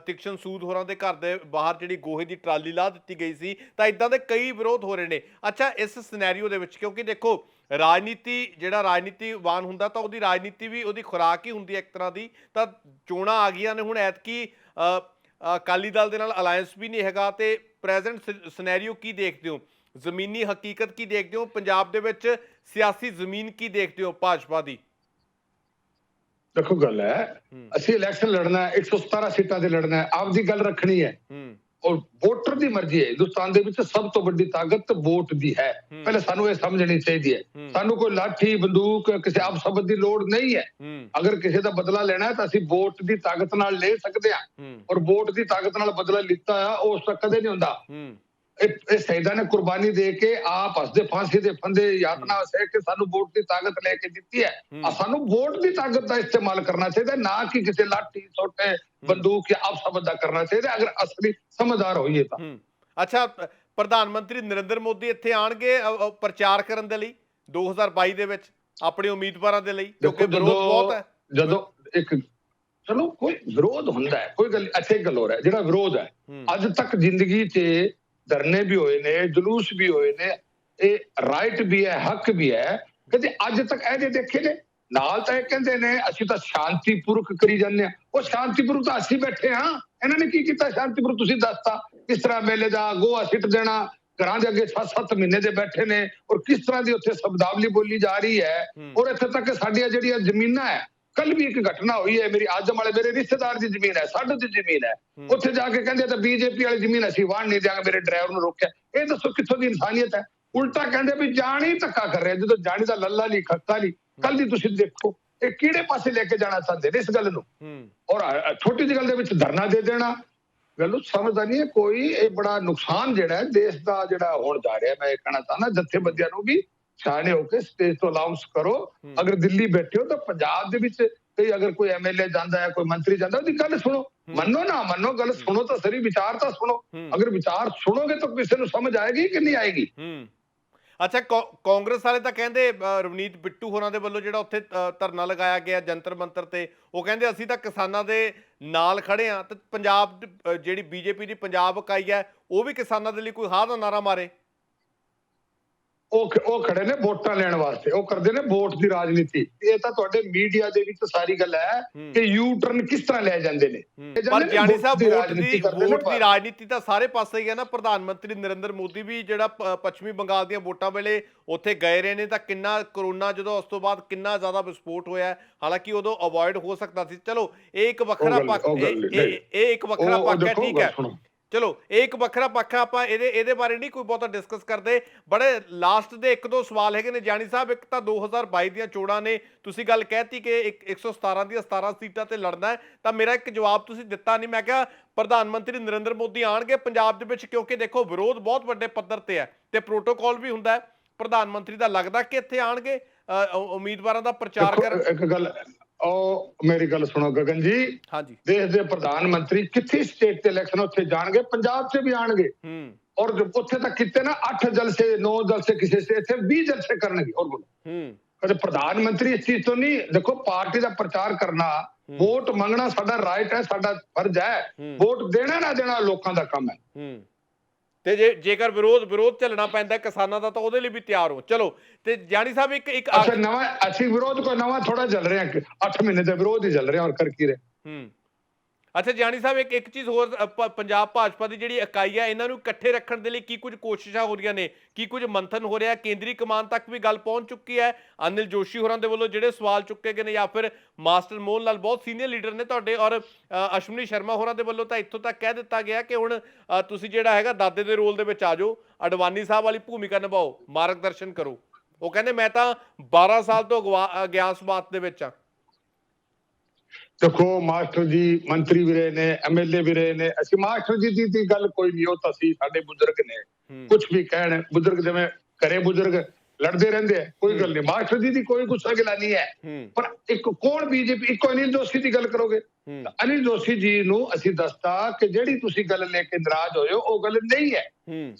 ਤਿਕਸ਼ਨ ਸੂਦ ਹੋਰਾਂ ਦੇ ਘਰ ਦੇ ਬਾਹਰ ਜਿਹੜੀ ਗੋਹੇ ਦੀ ਟਰਾਲੀ ਲਾ ਦਿੱਤੀ ਗਈ ਸੀ, ਤਾਂ ਇਦਾਂ ਦੇ ਕਈ ਵਿਰੋਧ ਹੋ ਰਹੇ ਨੇ। ਅੱਛਾ, ਇਸ ਸਿਨੈਰੀਓ ਦੇ ਵਿੱਚ ਕਿਉਂਕਿ ਦੇਖੋ ਰਾਜਨੀਤੀ ਜਿਹੜਾ ਰਾਜਨੀਤੀਵਾਨ ਹੁੰਦਾ ਤਾਂ ਉਹਦੀ ਰਾਜਨੀਤੀ ਵੀ ਉਹਦੀ ਖੁਰਾਕ ਹੀ ਹੁੰਦੀ ਹੈ ਇੱਕ ਤਰ੍ਹਾਂ ਦੀ, ਤਾਂ ਚੋਣਾਂ ਆ ਗਈਆਂ ਨੇ ਹੁਣ, ਐਤਕੀ ਅਕਾਲੀ ਦਲ ਦੇ ਨਾਲ ਅਲਾਇੰਸ ਵੀ ਨਹੀਂ ਹੈਗਾ, ਤੇ ਪ੍ਰੈਜ਼ੈਂਟ ਸਿਨੈਰੀਓ ਕੀ ਦੇਖਦੇ ਹੋ, ਜ਼ਮੀਨੀ ਹਕੀਕਤ ਕੀ ਦੇਖਦੇ ਹੋ, ਪੰਜਾਬ ਦੇ ਵਿੱਚ ਸਿਆਸੀ ਜ਼ਮੀਨ ਕੀ ਦੇਖਦੇ ਹੋ ਭਾਜਪਾ ਦੀ? ਦੇਖੋ ਗੱਲ ਹੈ, ਅਸੀਂ ਇਲੈਕਸ਼ਨ ਲੜਨਾ ਹੈ, 117 ਸੀਟਾਂ ਤੇ ਲੜਨਾ ਹੈ, ਆਪਦੀ ਗੱਲ ਰੱਖਣੀ ਹੈ ਔਰ ਵੋਟਰ ਦੀ ਮਰਜ਼ੀ ਹੈ। ਹਿੰਦੁਸਤਾਨ ਦੇ ਵਿੱਚ ਸਭ ਤੋਂ ਵੱਡੀ ਤਾਕਤ ਵੋਟ ਦੀ ਹੈ, ਪਹਿਲੇ ਸਾਨੂੰ ਇਹ ਸਮਝਣੀ ਚਾਹੀਦੀ ਹੈ। ਸਾਨੂੰ ਕੋਈ ਲਾਠੀ ਬੰਦੂਕ ਕਿਸੇ ਆਪ ਸ਼ਬਦ ਦੀ ਲੋੜ ਨਹੀਂ ਹੈ। ਅਗਰ ਕਿਸੇ ਦਾ ਬਦਲਾ ਲੈਣਾ ਹੈ ਤਾਂ ਅਸੀਂ ਵੋਟ ਦੀ ਤਾਕਤ ਨਾਲ ਲੈ ਸਕਦੇ ਹਾਂ, ਔਰ ਵੋਟ ਦੀ ਤਾਕਤ ਨਾਲ ਬਦਲਾ ਲਿੱਤਾ ਆ ਉਹ ਉਸ ਤੱਕ ਕਦੇ ਨਹੀਂ ਹੁੰਦਾ। ਇਹ ਸ਼ਹੀਦਾਂ ਨੇ ਕੁਰਬਾਨੀ ਦੇ ਕੇ ਆਪ ਹੱਸਦੇ ਫਾਂਸੀ ਦੇ ਫੰਦੇ ਯਾਤਨਾ ਸਹਿ ਕੇ ਸਾਨੂੰ ਵੋਟ ਦੀ ਤਾਕਤ ਲੈ ਕੇ ਦਿੱਤੀ ਹੈ। ਸਾਨੂੰ ਵੋਟ ਦੀ ਤਾਕਤ ਦਾ ਇਸਤੇਮਾਲ ਕਰਨਾ ਚਾਹੀਦਾ, ਨਾ ਕਿ ਕਿਸੇ ਲਾਠੀ ਸੋਟੇ ਬੰਦੂਕ ਜਾਂ ਆਪ ਸ਼ਬਦ ਦਾ ਕਰਨਾ ਚਾਹੀਦਾ, ਅਗਰ ਅਸਲੀ ਸਮਝਦਾਰ ਹੋਈਏ ਤਾਂ। ਅੱਛਾ, ਪ੍ਰਧਾਨ ਮੰਤਰੀ ਨਰਿੰਦਰ ਮੋਦੀ ਇੱਥੇ ਆਣਗੇ ਪ੍ਰਚਾਰ ਕਰਨ ਦੇ ਲਈ 2022 ਦੇ ਵਿੱਚ ਆਪਣੇ ਉਮੀਦਵਾਰਾਂ ਦੇ ਲਈ, ਕਿਉਂਕਿ ਵਿਰੋਧ ਬਹੁਤ ਹੈ। ਜਦੋਂ ਇੱਕ ਚਲੋ ਕੋਈ ਵਿਰੋਧ ਹੁੰਦਾ ਹੈ, ਕੋਈ ਗੱਲ ਅੱਛੀ ਗੱਲ ਹੋ ਰਿਹਾ, ਜਿਹੜਾ ਵਿਰੋਧ ਹੈ ਅੱਜ ਤੱਕ ਜ਼ਿੰਦਗੀ 'ਚ ਧਰਨੇ ਵੀ ਹੋਏ ਨੇ, ਜਲੂਸ ਵੀ ਹੋਏ ਨੇ, ਇਹ ਰਾਈਟ ਵੀ ਹੈ, ਹੱਕ ਵੀ ਹੈ, ਕਦੇ ਅੱਜ ਤੱਕ ਇਹਦੇ ਦੇਖੇ ਨੇ? ਨਾਲ ਤਾਂ ਇਹ ਕਹਿੰਦੇ ਨੇ ਅਸੀਂ ਤਾਂ ਸ਼ਾਂਤੀਪੂਰਵਕ ਕਰੀ ਜਾਂਦੇ ਹਾਂ, ਉਹ ਸ਼ਾਂਤੀਪੂਰਵਕ ਤਾਂ ਅਸੀਂ ਬੈਠੇ ਹਾਂ, ਇਹਨਾਂ ਨੇ ਕੀ ਕੀਤਾ ਸ਼ਾਂਤੀਪੂਰਵਕ? ਤੁਸੀਂ ਦੱਸਤਾ ਕਿਸ ਤਰ੍ਹਾਂ ਮੇਲੇ ਦਾ ਗੋਹਾ ਸਿੱਟ ਦੇਣਾ, ਘਰਾਂ ਦੇ ਅੱਗੇ 7-7 ਮਹੀਨੇ ਦੇ ਬੈਠੇ ਨੇ, ਔਰ ਕਿਸ ਤਰ੍ਹਾਂ ਦੀ ਉੱਥੇ ਸ਼ਬਦਾਵਲੀ ਬੋਲੀ ਜਾ ਰਹੀ ਹੈ, ਔਰ ਇੱਥੇ ਤੱਕ ਸਾਡੀਆਂ ਜਿਹੜੀਆਂ ਜ਼ਮੀਨਾਂ ਹੈ, ਕੱਲ ਵੀ ਇੱਕ ਘਟਨਾ ਹੋਈ ਹੈ, ਮੇਰੀ ਆਜਮ ਵਾਲੇ ਮੇਰੇ ਰਿਸ਼ਤੇਦਾਰ ਦੀ ਜ਼ਮੀਨ ਹੈ, ਸਾਡੇ ਦੀ ਜ਼ਮੀਨ ਹੈ, ਉੱਥੇ ਜਾ ਕੇ ਕਹਿੰਦੇ ਤਾਂ ਬੀਜੇਪੀ ਵਾਲੀ ਜ਼ਮੀਨ ਅਸੀਂ ਵਾਹਣ ਨਹੀਂ ਦਿਆਂਗੇ, ਮੇਰੇ ਡਰਾਈਵਰ ਨੂੰ ਰੋਕਿਆ। ਇਹ ਦੱਸੋ ਕਿੱਥੋਂ ਦੀ ਇਨਸਾਨੀਅਤ ਹੈ? ਉਲਟਾ ਕਹਿੰਦੇ ਵੀ ਜਾਣੀ ਧੱਕਾ ਕਰ ਰਿਹਾ, ਜਦੋਂ ਜਾਣੀ ਦਾ ਲੱਲਾ ਨਹੀਂ ਖੱਤਾ ਨਹੀਂ। ਕੱਲ ਦੀ ਤੁਸੀਂ ਦੇਖੋ ਇਹ ਕਿਹੜੇ ਪਾਸੇ ਲੈ ਕੇ ਜਾਣਾ ਚਾਹੁੰਦੇ ਨੇ ਇਸ ਗੱਲ ਨੂੰ, ਔਰ ਛੋਟੀ ਜਿਹੀ ਗੱਲ ਦੇ ਵਿੱਚ ਧਰਨਾ ਦੇ ਦੇਣਾ, ਗੱਲ ਨੂੰ ਸਮਝਦਾ ਨਹੀਂ ਹੈ ਕੋਈ। ਇਹ ਬੜਾ ਨੁਕਸਾਨ ਜਿਹੜਾ ਹੈ ਦੇਸ਼ ਦਾ ਜਿਹੜਾ ਹੋਣ ਜਾ ਰਿਹਾ। ਮੈਂ ਇਹ ਕਹਿਣਾ ਚਾਹੁੰਦਾ ਜਥੇਬੰਦੀਆਂ ਨੂੰ ਵੀ ਸਿਆਣੇ ਹੋ ਕੇ ਸਟੇਜ ਤੋਂ ਅਨਾਉਂਸ ਕਰੋ, ਅਗਰ ਦਿੱਲੀ ਬੈਠੇ ਹੋ ਤਾਂ ਪੰਜਾਬ ਦੇ ਵਿੱਚ ਅਗਰ ਕੋਈ ਐਮਐਲਏ ਜਾਂਦਾ ਹੈ, ਕੋਈ ਮੰਤਰੀ ਜਾਂਦਾ, ਉਹਦੀ ਗੱਲ ਸੁਣੋ, ਮੰਨੋ ਨਾ ਮੰਨੋ, ਗੱਲ ਸੁਣੋ ਤਾਂ ਸਹੀ, ਵਿਚਾਰ ਤਾਂ ਸੁਣੋ। ਅਗਰ ਵਿਚਾਰ ਸੁਣੋਗੇ ਤਾਂ ਕਿਸੇ ਨੂੰ ਸਮਝ ਆਏਗੀ ਕਿ ਨਹੀਂ ਆਏਗੀ। ਅੱਛਾ, ਕਾਂਗਰਸ ਵਾਲੇ ਤਾਂ ਕਹਿੰਦੇ ਰਵਨੀਤ ਬਿੱਟੂ ਹੋਰਾਂ ਦੇ ਵੱਲੋਂ ਜਿਹੜਾ ਉੱਥੇ ਧਰਨਾ ਲਗਾਇਆ ਗਿਆ ਜੰਤਰ ਮੰਤਰ ਤੇ, ਉਹ ਕਹਿੰਦੇ ਅਸੀਂ ਤਾਂ ਕਿਸਾਨਾਂ ਦੇ ਨਾਲ ਖੜੇ ਹਾਂ, ਤੇ ਪੰਜਾਬ ਜਿਹੜੀ ਬੀਜੇਪੀ ਦੀ ਪੰਜਾਬ ਇਕਾਈ ਹੈ ਉਹ ਵੀ ਕਿਸਾਨਾਂ ਦੇ ਲਈ ਕੋਈ ਹਾਂ ਦਾ ਨਾਰਾ ਮਾਰੇ। ਉਹ ਖੜੇ ਨੇ ਵੋਟਾਂ ਲੈਣ ਵਾਸਤੇ, ਉਹ ਕਰਦੇ ਨੇ ਵੋਟ ਦੀ ਰਾਜਨੀਤੀ। ਇਹ ਤਾਂ ਤੁਹਾਡੇ ਮੀਡੀਆ ਦੇ ਵਿੱਚ ਸਾਰੀ ਗੱਲ ਹੈ ਕਿ ਯੂ ਟਰਨ ਕਿਸ ਤਰ੍ਹਾਂ ਲੈ ਜਾਂਦੇ ਨੇ। ਪਰ ਜਾਨੀ ਸਾਹਿਬ ਵੋਟ ਦੀ ਰਾਜਨੀਤੀ ਤਾਂ ਸਾਰੇ ਪਾਸੇ ਹੀ ਹੈ ਨਾ। ਪ੍ਰਧਾਨ ਮੰਤਰੀ ਨਰਿੰਦਰ ਮੋਦੀ ਵੀ ਜਿਹੜਾ ਪੱਛਮੀ ਬੰਗਾਲ ਦੀਆਂ ਵੋਟਾਂ ਵੇਲੇ ਉੱਥੇ ਗਏ ਰਹੇ ਨੇ, ਤਾਂ ਕਿੰਨਾ ਕਰੋਨਾ ਜਦੋਂ ਉਸ ਤੋਂ ਬਾਅਦ ਕਿੰਨਾ ਜ਼ਿਆਦਾ ਵਿਸਫੋਟ ਹੋਇਆ, ਹਾਲਾਂਕਿ ਉਦੋਂ ਅਵੋਇਡ ਹੋ ਸਕਦਾ ਸੀ। ਚਲੋ ਇਹ ਇੱਕ ਵੱਖਰਾ ਪੱਖ, ਇਹ ਇੱਕ ਵੱਖਰਾ ਪੱਖ ਹੈ, ਠੀਕ ਹੈ, ਚਲੋ ਇਹ ਇੱਕ ਵੱਖਰਾ ਪੱਖ ਆ, ਆਪਾਂ ਇਹਦੇ ਬਾਰੇ ਨਹੀਂ ਕੋਈ ਬਹੁਤਾ ਡਿਸਕਸ ਕਰਦੇ। ਬੜੇ ਲਾਸਟ ਦੇ 1-2 ਸਵਾਲ ਹੈਗੇ ਨੇ ਜਾਨੀ ਸਾਹਿਬ। ਇੱਕ ਤਾਂ 2022 ਦੀਆਂ ਚੋਣਾਂ ਨੇ, ਤੁਸੀਂ ਗੱਲ ਕਹਿਤੀ ਕਿ 117 ਦੀਆਂ 17 ਸੀਟਾਂ ਤੇ ਲੜਨਾ ਹੈ, ਤਾਂ ਮੇਰਾ ਇੱਕ ਜਵਾਬ ਤੁਸੀਂ ਦਿੱਤਾ ਨਹੀਂ। ਮੈਂ ਕਿਹਾ ਪ੍ਰਧਾਨ ਮੰਤਰੀ ਨਰਿੰਦਰ ਮੋਦੀ ਆਣਗੇ ਪੰਜਾਬ ਦੇ ਵਿੱਚ, ਕਿਉਂਕਿ ਦੇਖੋ ਵਿਰੋਧ ਬਹੁਤ ਵੱਡੇ ਪੱਧਰ ਤੇ ਹੈ ਤੇ ਪ੍ਰੋਟੋਕਾਲ ਵੀ ਹੁੰਦਾ ਹੈ ਪ੍ਰਧਾਨ ਮੰਤਰੀ ਦਾ, ਲੱਗਦਾ ਕਿ ਇੱਥੇ ਆਣਗੇ ਉਮੀਦਵਾਰਾਂ ਦਾ ਪ੍ਰਚਾਰ ਕਰਨ? ਇੱਕ ਗੱਲ ਉਹ ਮੇਰੀ ਗੱਲ ਸੁਣੋ ਗਗਨ ਜੀ, ਹਾਂਜੀ, ਦੇਸ਼ ਦੇ ਪ੍ਰਧਾਨ ਮੰਤਰੀ ਕਿੱਥੇ ਸਟੇਟ ਤੇ ਇਲੈਕਸ਼ਨ ਉੱਥੇ ਜਾਣਗੇ, ਪੰਜਾਬ 'ਚ ਵੀ ਆਣਗੇ, ਔਰ ਉੱਥੇ ਤੱਕ ਕਿਤੇ ਨਾ 8 ਜਲਸੇ 9 ਜਲਸੇ, ਕਿਸੇ ਸਟੇਟ ਤੇ 20 ਜਲਸੇ ਕਰਨਗੇ। ਔਰ ਬੋਲੋ ਕਦੇ ਪ੍ਰਧਾਨ ਮੰਤਰੀ ਇਸ ਚੀਜ਼ ਤੋਂ ਨਹੀਂ, ਦੇਖੋ ਪਾਰਟੀ ਦਾ ਪ੍ਰਚਾਰ ਕਰਨਾ, ਵੋਟ ਮੰਗਣਾ ਸਾਡਾ ਰਾਈਟ ਹੈ, ਸਾਡਾ ਫਰਜ਼ ਹੈ, ਵੋਟ ਦੇਣਾ ਨਾ ਦੇਣਾ ਲੋਕਾਂ ਦਾ ਕੰਮ ਹੈ। ਤੇ ਜੇਕਰ ਵਿਰੋਧ ਚੱਲਣਾ ਪੈਂਦਾ ਕਿਸਾਨਾਂ ਦਾ ਤਾਂ ਉਹਦੇ ਲਈ ਵੀ ਤਿਆਰ ਹੋ। ਚਲੋ, ਤੇ ਜਾਨੀ ਸਾਹਿਬ ਇੱਕ ਨਵਾਂ ਅਸੀਂ ਵਿਰੋਧ ਕੋਈ ਨਵਾਂ ਥੋੜਾ ਚੱਲ ਰਿਹਾ, 8 ਮਹੀਨੇ ਦਾ ਵਿਰੋਧ ਹੀ ਚੱਲ ਰਿਹਾ, ਔਰ ਕਰ ਕੀ ਰਹੇ। ਅੱਛਾ ਜਾਨੀ ਸਾਹਿਬ, ਇੱਕ ਚੀਜ਼ ਹੋਰ, ਪੰਜਾਬ ਭਾਜਪਾ ਦੀ ਜਿਹੜੀ ਇਕਾਈ ਹੈ ਇਹਨਾਂ ਨੂੰ ਇਕੱਠੇ ਰੱਖਣ ਦੇ ਲਈ ਕੀ ਕੁਝ ਕੋਸ਼ਿਸ਼ਾਂ ਹੋ ਰਹੀਆਂ ਨੇ, ਕੀ ਕੁਝ ਮੰਥਨ ਹੋ ਰਿਹਾ? ਕੇਂਦਰੀ ਕਮਾਨ ਤੱਕ ਵੀ ਗੱਲ ਪਹੁੰਚ ਚੁੱਕੀ ਹੈ? ਅਨਿਲ ਜੋਸ਼ੀ ਹੋਰਾਂ ਦੇ ਵੱਲੋਂ ਜਿਹੜੇ ਸਵਾਲ ਚੁੱਕੇ ਗਏ ਨੇ, ਜਾਂ ਫਿਰ ਮਾਸਟਰ ਮੋਹਨ ਲਾਲ ਬਹੁਤ ਸੀਨੀਅਰ ਲੀਡਰ ਨੇ ਤੁਹਾਡੇ, ਔਰ ਅਸ਼ਵਨੀ ਸ਼ਰਮਾ ਹੋਰਾਂ ਦੇ ਵੱਲੋਂ ਤਾਂ ਇੱਥੋਂ ਤੱਕ ਕਹਿ ਦਿੱਤਾ ਗਿਆ ਕਿ ਹੁਣ ਤੁਸੀਂ ਜਿਹੜਾ ਹੈਗਾ ਦਾਦੇ ਦੇ ਰੋਲ ਦੇ ਵਿੱਚ ਆ ਜਾਓ, ਅਡਵਾਨੀ ਸਾਹਿਬ ਵਾਲੀ ਭੂਮਿਕਾ ਨਿਭਾਓ, ਮਾਰਗਦਰਸ਼ਨ ਕਰੋ। ਉਹ ਕਹਿੰਦੇ ਮੈਂ ਤਾਂ 12 ਸਾਲ ਤੋਂ ਅਗਿਆਸ ਬਾਤ ਦੇ ਵਿੱਚ ਆ। ਦੇਖੋ ਮਾਸਟਰ ਜੀ ਮੰਤਰੀ ਵੀ ਰਹੇ ਨੇ, ਐਮਐਲਏ ਵੀ ਰਹੇ ਨੇ, ਅਸੀਂ ਮਾਸਟਰ ਜੀ ਦੀ ਗੱਲ ਕੋਈ ਨਹੀਂ, ਉਹ ਤਾਂ ਅਸੀਂ ਸਾਡੇ ਬਜ਼ੁਰਗ ਨੇ, ਕੁਝ ਵੀ ਕਹਿਣ ਬਜ਼ੁਰਗ, ਜਿਵੇਂ ਘਰੇ ਬਜ਼ੁਰਗ ਲੜਦੇ ਰਹਿੰਦੇ ਆ, ਕੋਈ ਗੱਲ ਨਹੀਂ, ਮਾਸਟਰ ਜੀ ਦੀ ਕੋਈ ਗੁੱਸਾ ਗਿਲਾ ਨਹੀਂ ਹੈ। ਪਰ ਇੱਕ ਕੌਣ ਬੀਜੇਪੀ, ਇੱਕੋ ਅਨਿਲ ਜੋਸ਼ੀ ਦੀ ਗੱਲ ਕਰੋਗੇ? ਅਨਿਲ ਜੋਸ਼ੀ ਜੀ ਨੂੰ ਅਸੀਂ ਦੱਸਤਾ ਕਿ ਜਿਹੜੀ ਤੁਸੀਂ ਗੱਲ ਲੈ ਕੇ ਨਾਰਾਜ਼ ਹੋਏ ਹੋ ਉਹ ਗੱਲ ਨਹੀਂ ਹੈ।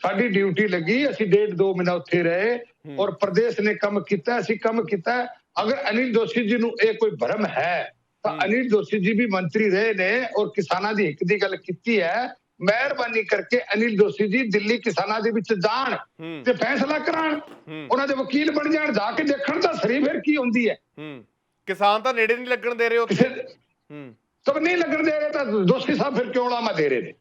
ਸਾਡੀ ਡਿਊਟੀ ਲੱਗੀ, ਅਸੀਂ 1.5-2 ਮਹੀਨਾ ਉੱਥੇ ਰਹੇ ਔਰ ਪ੍ਰਦੇਸ਼ ਨੇ ਕੰਮ ਕੀਤਾ, ਅਸੀਂ ਕੰਮ ਕੀਤਾ। ਅਗਰ ਅਨਿਲ ਜੋਸ਼ੀ ਜੀ ਨੂੰ ਇਹ ਕੋਈ ਭਰਮ ਹੈ ਤਾਂ ਅਨਿਲ ਜੋਸ਼ੀ ਜੀ ਵੀ ਮੰਤਰੀ ਰਹੇ ਨੇ ਔਰ ਕਿਸਾਨਾਂ ਦੀ ਹਿੱਕ ਦੀ ਗੱਲ ਕੀਤੀ ਹੈ। ਮਿਹਰਬਾਨੀ ਕਰਕੇ ਅਨਿਲ ਜੋਸ਼ੀ ਜੀ ਦਿੱਲੀ ਕਿਸਾਨਾਂ ਦੇ ਵਿੱਚ ਜਾਣ ਤੇ ਫੈਸਲਾ ਕਰਾਉਣ, ਉਹਨਾਂ ਦੇ ਵਕੀਲ ਬਣ ਜਾਣ, ਜਾ ਕੇ ਦੇਖਣ ਤਾਂ ਸਹੀ ਫਿਰ ਕੀ ਹੁੰਦੀ ਹੈ। ਕਿਸਾਨ ਤਾਂ ਨੇੜੇ ਨਹੀਂ ਲੱਗਣ ਦੇ ਰਹੇ ਉੱਥੇ, ਤਬ ਨਹੀਂ ਲੱਗਣ ਦੇ ਰਹੇ ਤਾਂ ਦੋਸ਼ੀ ਸਾਹਿਬ ਫਿਰ ਕਿਉਂ ਲਾਮਾ ਦੇ ਰਹੇ ਨੇ?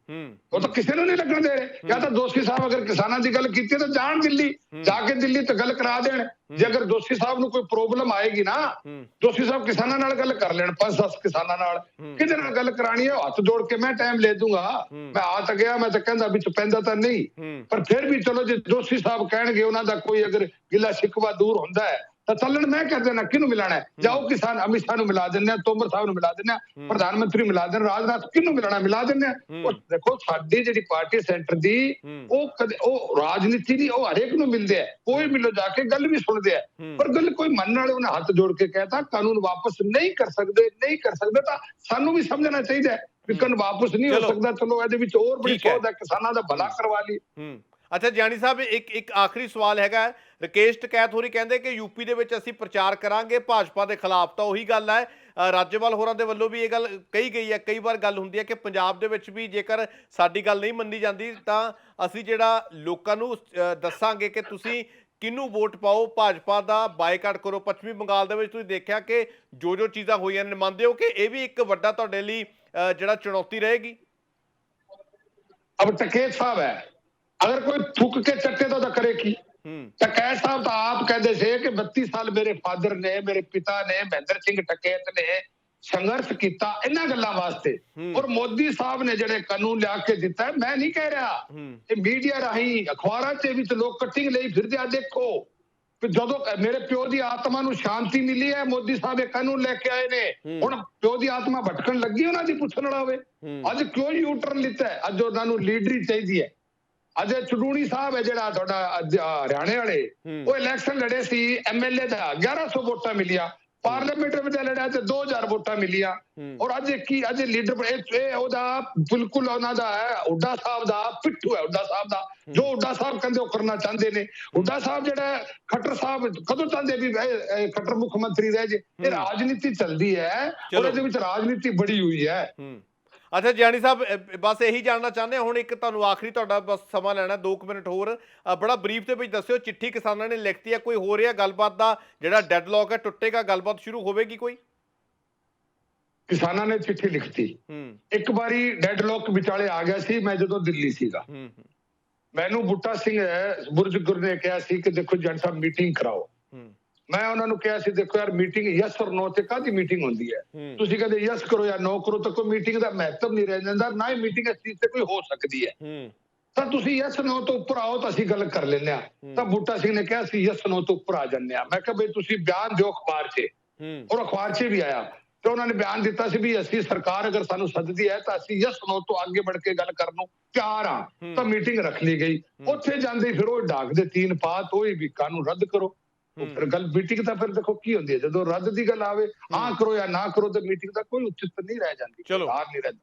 ਉਹ ਤਾਂ ਕਿਸੇ ਨੂੰ ਨਹੀਂ ਲੱਗਣ ਦੇ ਰਹੇ। ਜਾਂ ਤਾਂ ਦੋਸ਼ੀ ਸਾਹਿਬ ਅਗਰ ਕਿਸਾਨਾਂ ਦੀ ਗੱਲ ਕੀਤੀ ਤਾਂ ਜਾਣ ਦਿੱਲੀ, ਜਾ ਕੇ ਦਿੱਲੀ ਤੇ ਗੱਲ ਕਰਾ ਦੇਣ। ਜੇ ਅਗਰ ਦੋਸ਼ੀ ਸਾਹਿਬ ਨੂੰ ਕੋਈ ਪ੍ਰੋਬਲਮ ਆਏਗੀ ਨਾ, ਦੋਸ਼ੀ ਸਾਹਿਬ ਕਿਸਾਨਾਂ ਨਾਲ ਗੱਲ ਕਰ ਲੈਣ, 5-10 ਕਿਸਾਨਾਂ ਨਾਲ, ਕਿਹਦੇ ਨਾਲ ਗੱਲ ਕਰਾਣੀ ਹੈ ਹੱਥ ਜੋੜ ਕੇ ਮੈਂ ਟਾਈਮ ਲੈ ਦੂੰਗਾ। ਮੈਂ ਆ ਤਾਂ ਗਿਆ, ਮੈਂ ਤਾਂ ਕਹਿੰਦਾ ਵਿੱਚ ਪੈਂਦਾ ਤਾਂ ਨਹੀਂ, ਪਰ ਫਿਰ ਵੀ ਚਲੋ ਜੇ ਦੋਸ਼ੀ ਸਾਹਿਬ ਕਹਿਣਗੇ ਉਹਨਾਂ ਦਾ ਕੋਈ ਅਗਰ ਗਿਲਾ ਸ਼ਿਕਵਾ ਦੂਰ ਹੁੰਦਾ ਹੈ ਤਾਂ ਚੱਲਣ। ਮੈਂ ਕਹਿ ਦੇਣਾ ਕਿਹਨੂੰ ਮਿਲਾਣਾ ਹੈ, ਜਾਓ ਕਿਸਾਨ ਅਮਿਤ ਸ਼ਾਹ ਨੂੰ ਮਿਲਾ ਦਿੰਦੇ ਆ, ਤੋਮਰ ਸਾਹਿਬ ਨੂੰ ਮਿਲਾ ਦਿੰਦੇ ਆ, ਪ੍ਰਧਾਨ ਮੰਤਰੀ ਮਿਲਾ ਦੇਣ, ਰਾਜਨਾਥ, ਕਿਹਨੂੰ ਮਿਲਾਣਾ ਮਿਲਾ ਦਿੰਦੇ ਆ। ਉਹ ਦੇਖੋ ਸਾਡੀ ਜਿਹੜੀ ਪਾਰਟੀ ਸੈਂਟਰ ਦੀ, ਉਹ ਕਦੇ ਉਹ ਰਾਜਨੀਤੀ ਦੀ, ਉਹ ਹਰੇਕ ਨੂੰ ਮਿਲਦੇ ਆ, ਕੋਈ ਮਿਲੋ ਜਾ ਕੇ ਗੱਲ ਵੀ ਸੁਣਦੇ ਆ, ਪਰ ਗੱਲ ਕੋਈ ਮੰਨਣ ਵਾਲੇ ਉਹਨੇ ਹੱਥ ਜੋੜ ਕੇ ਕਹਿਤਾ ਕਾਨੂੰਨ ਵਾਪਸ ਨਹੀਂ ਕਰ ਸਕਦੇ, ਨਹੀਂ ਕਰ ਸਕਦੇ, ਤਾਂ ਸਾਨੂੰ ਵੀ ਸਮਝਣਾ ਚਾਹੀਦਾ ਹੈ ਵੀ ਕਾਨੂੰਨ ਵਾਪਸ ਨਹੀਂ ਹੋ ਸਕਦਾ। ਚਲੋ ਇਹਦੇ ਵਿੱਚ ਹੋਰ ਬੜੀ ਸੋਧ ਹੈ, ਕਿਸਾਨਾਂ ਦਾ ਭਲਾ ਕਰਵਾ ਲਈ। ਅੱਛਾ ਜਾਨੀ ਸਾਹਿਬ, ਇੱਕ ਆਖਰੀ ਸਵਾਲ ਹੈਗਾ। ਰਕੇਸ਼ ਟਕੈਤ ਹੋਰੀ ਕਹਿੰਦੇ ਕਿ ਯੂਪੀ ਦੇ ਵਿੱਚ ਅਸੀਂ ਪ੍ਰਚਾਰ ਕਰਾਂਗੇ ਭਾਜਪਾ ਦੇ ਖਿਲਾਫ, ਤਾਂ ਉਹੀ ਗੱਲ ਹੈ ਰਾਜੇਵਾਲ ਹੋਰਾਂ ਦੇ ਵੱਲੋਂ ਵੀ ਇਹ ਗੱਲ ਕਹੀ ਗਈ ਹੈ। ਕਈ ਵਾਰ ਗੱਲ ਹੁੰਦੀ ਹੈ ਕਿ ਪੰਜਾਬ ਦੇ ਵਿੱਚ ਵੀ ਜੇਕਰ ਸਾਡੀ ਗੱਲ ਨਹੀਂ ਮੰਨੀ ਜਾਂਦੀ ਤਾਂ ਅਸੀਂ ਜਿਹੜਾ ਲੋਕਾਂ ਨੂੰ ਦੱਸਾਂਗੇ ਕਿ ਤੁਸੀਂ ਕਿਹਨੂੰ ਵੋਟ ਪਾਓ, ਭਾਜਪਾ ਦਾ ਬਾਈਕਾਟ ਕਰੋ। ਪੱਛਮੀ ਬੰਗਾਲ ਦੇ ਵਿੱਚ ਤੁਸੀਂ ਦੇਖਿਆ ਕਿ ਜੋ ਚੀਜ਼ਾਂ ਹੋਈਆਂ ਨੇ, ਮੰਨਦੇ ਹੋ ਕਿ ਇਹ ਵੀ ਇੱਕ ਵੱਡਾ ਤੁਹਾਡੇ ਲਈ ਜਿਹੜਾ ਚੁਣੌਤੀ ਰਹੇਗੀ? ਅਬ ਟਕੈਤ ਸਾਹਿਬ ਹੈ, ਅਗਰ ਕੋਈ ਥੁੱਕ ਕੇ ਚੱਕੇ ਤਾਂ ਕਰੇ ਕੀ? ਟਕੈਤ ਸਾਹਿਬ ਤਾਂ ਆਪ ਕਹਿੰਦੇ ਸੀ ਕਿ 32 ਸਾਲ ਮੇਰੇ ਫਾਦਰ ਨੇ, ਮੇਰੇ ਪਿਤਾ ਨੇ, ਮਹਿੰਦਰ ਸਿੰਘ ਟਕੈਤ ਨੇ ਸੰਘਰਸ਼ ਕੀਤਾ ਇਹਨਾਂ ਗੱਲਾਂ ਵਾਸਤੇ। ਔਰ ਮੋਦੀ ਸਾਹਿਬ ਨੇ ਜਿਹੜੇ ਕਾਨੂੰਨ ਲਿਆ ਕੇ ਦਿੱਤਾ, ਮੈਂ ਨਹੀਂ ਕਹਿ ਰਿਹਾ, ਇਹ ਮੀਡੀਆ ਰਾਹੀਂ ਅਖਬਾਰਾਂ ਦੇ ਵਿੱਚ ਲੋਕ ਕਟਿੰਗ ਲਈ ਫਿਰਦੇ ਆ। ਦੇਖੋ ਜਦੋਂ ਮੇਰੇ ਪਿਓ ਦੀ ਆਤਮਾ ਨੂੰ ਸ਼ਾਂਤੀ ਮਿਲੀ ਹੈ, ਮੋਦੀ ਸਾਹਿਬ ਇਹ ਕਾਨੂੰਨ ਲੈ ਕੇ ਆਏ ਨੇ। ਹੁਣ ਪਿਓ ਦੀ ਆਤਮਾ ਭਟਕਣ ਲੱਗੀ, ਉਹਨਾਂ ਦੀ ਪੁੱਛਣ ਵਾਲਾ ਹੋਵੇ ਅੱਜ ਕਿਉਂ ਯੂ ਟਰਨ ਲਿੱਤਾ ਹੈ। ਅੱਜ ਉਹਨਾਂ ਨੂੰ ਲੀਡਰੀ ਚਾਹੀਦੀ ਹੈ। ਅੱਜ ਚੜੂਣੀ ਸਾਹਿਬ ਹੈ ਜਿਹੜਾ ਤੁਹਾਡਾ ਹਰਿਆਣੇ ਵਾਲੇ, ਉਹ ਇਲੈਕਸ਼ਨ ਲੜੇ ਸੀ, ਐਮਐਲਏ ਦਾ 1100 ਵੋਟਾਂ ਮਿਲੀਆਂ, ਪਾਰਲੀਮੈਂਟ ਵਿੱਚ ਲੜਿਆ ਤੇ 2000 ਵੋਟਾਂ ਮਿਲੀਆਂ। ਔਰ ਅੱਜ ਅੱਜ ਲੀਡਰ ਉਹਦਾ ਬਿਲਕੁਲ ਉਹਨਾਂ ਦਾ ਹੈ, ਹੁੱਡਾ ਸਾਹਿਬ ਦਾ ਪਿੱਠੂ ਹੈ, ਹੁੱਡਾ ਸਾਹਿਬ ਦਾ, ਜੋ ਹੁੱਡਾ ਸਾਹਿਬ ਕਹਿੰਦੇ ਉਹ ਕਰਨਾ ਚਾਹੁੰਦੇ ਨੇ। ਹੁੱਡਾ ਸਾਹਿਬ ਜਿਹੜਾ ਖੱਟਰ ਸਾਹਿਬ ਕਦੋਂ ਚਾਹੁੰਦੇ ਵੀ ਖੱਟਰ ਮੁੱਖ ਮੰਤਰੀ ਰਹਿ ਜੇ। ਇਹ ਰਾਜਨੀਤੀ ਚੱਲਦੀ ਹੈ ਔਰ ਇਹਦੇ ਵਿੱਚ ਰਾਜਨੀਤੀ ਬੜੀ ਹੋਈ ਹੈ। ਅੱਛਾ ਜਾਨੀ ਸਾਹਿਬ, ਬਸ ਇਹੀ ਜਾਣਨਾ ਚਾਹੁੰਦੇ ਹਾਂ ਹੁਣ, ਇੱਕ ਤੁਹਾਨੂੰ ਆਖਰੀ ਤੁਹਾਡਾ ਬਸ ਸਮਾਂ ਲੈਣਾ 2 ਮਿੰਟ ਹੋਰ, ਬੜਾ ਬਰੀਫ ਦੇ ਵਿੱਚ ਦੱਸਿਓ, ਚਿੱਠੀ ਕਿਸਾਨਾਂ ਨੇ ਲਿਖਤੀ ਹੈ, ਕੋਈ ਹੋ ਰਿਹਾ ਗੱਲਬਾਤ ਦਾ ਜਿਹੜਾ ਡੈਡਲੌਕ ਹੈ ਟੁੱਟੇਗਾ, ਗੱਲਬਾਤ ਸ਼ੁਰੂ ਹੋਵੇਗੀ ਕੋਈ? ਕਿਸਾਨਾਂ ਨੇ ਚਿੱਠੀ ਲਿਖਤੀ, ਇੱਕ ਵਾਰੀ ਡੈਡਲੌਕ ਵਿਚਾਲੇ ਆ ਗਿਆ ਸੀ। ਮੈਂ ਜਦੋਂ ਦਿੱਲੀ ਸੀਗਾ, ਮੈਨੂੰ ਬੁੱਟਾ ਸਿੰਘ ਬੁਰਜਗੁਰ ਨੇ ਕਿਹਾ ਸੀ ਕਿ ਦੇਖੋ ਜੱਟ ਸਾਹਿਬ ਮੀਟਿੰਗ ਕਰਾਓ। ਮੈਂ ਉਹਨਾਂ ਨੂੰ ਕਿਹਾ ਸੀ ਦੇਖੋ ਯਾਰ ਮੀਟਿੰਗ ਯੈਸ ਔਰ ਨੋ ਤੇ ਕਾਹਦੀ ਮੀਟਿੰਗ ਹੁੰਦੀ ਹੈ? ਤੁਸੀਂ ਕਹਿੰਦੇ ਯੈਸ ਕਰੋ ਜਾਂ ਨੋ ਕਰੋ ਤਾਂ ਕੋਈ ਮੀਟਿੰਗ ਦਾ ਮਹੱਤਵ ਨਹੀਂ ਰਹਿ ਜਾਂਦਾ, ਨਾ ਹੀ ਮੀਟਿੰਗ ਇਸ ਚੀਜ਼ ਤੇ ਕੋਈ ਹੋ ਸਕਦੀ ਹੈ। ਤਾਂ ਤੁਸੀਂ ਯੈਸ ਨੋ ਤੋਂ ਉੱਪਰ ਆਓ ਤਾਂ ਅਸੀਂ ਗੱਲ ਕਰ ਲੈਂਦੇ ਹਾਂ। ਤਾਂ ਬੂਟਾ ਸਿੰਘ ਨੇ ਕਿਹਾ ਸੀ ਯੈਸ ਨੋ ਤੋਂ ਉੱਪਰ ਆ ਜਾਂਦੇ ਹਾਂ। ਮੈਂ ਕਿਹਾ ਬਈ ਤੁਸੀਂ ਬਿਆਨ ਦਿਓ ਅਖਬਾਰ 'ਚ, ਔਰ ਅਖਬਾਰ 'ਚ ਵੀ ਆਇਆ ਤੇ ਉਹਨਾਂ ਨੇ ਬਿਆਨ ਦਿੱਤਾ ਸੀ ਵੀ ਅਸੀਂ ਸਰਕਾਰ ਅਗਰ ਸਾਨੂੰ ਸੱਦਦੀ ਹੈ ਤਾਂ ਅਸੀਂ ਯੈਸ ਨੋ ਤੋਂ ਅੱਗੇ ਵੱਧ ਕੇ ਗੱਲ ਕਰਨ ਨੂੰ ਤਿਆਰ ਹਾਂ। ਤਾਂ ਮੀਟਿੰਗ ਰੱਖ ਲਈ ਗਈ। ਉੱਥੇ ਜਾਂਦੇ ਫਿਰ ਉਹ ਡਾਕ ਦੇ 3 ਪਾਤ ਹੋਏ ਵੀ ਕਾਨੂੰਨ ਰੱਦ ਕਰੋ। ਫਿਰ ਗੱਲ ਮੀਟਿੰਗ ਤਾਂ ਫਿਰ ਦੇਖੋ ਕੀ ਹੁੰਦੀ ਹੈ, ਜਦੋਂ ਰੱਦ ਦੀ ਗੱਲ ਆਵੇ ਹਾਂ ਕਰੋ ਜਾਂ ਨਾ ਕਰੋ ਤਾਂ ਮੀਟਿੰਗ ਦਾ ਕੋਈ ਉਚਿਤ ਨਹੀਂ ਰਹਿ ਜਾਂਦੀ। ਚਲੋ ਨਹੀਂ ਰਹਿੰਦਾ।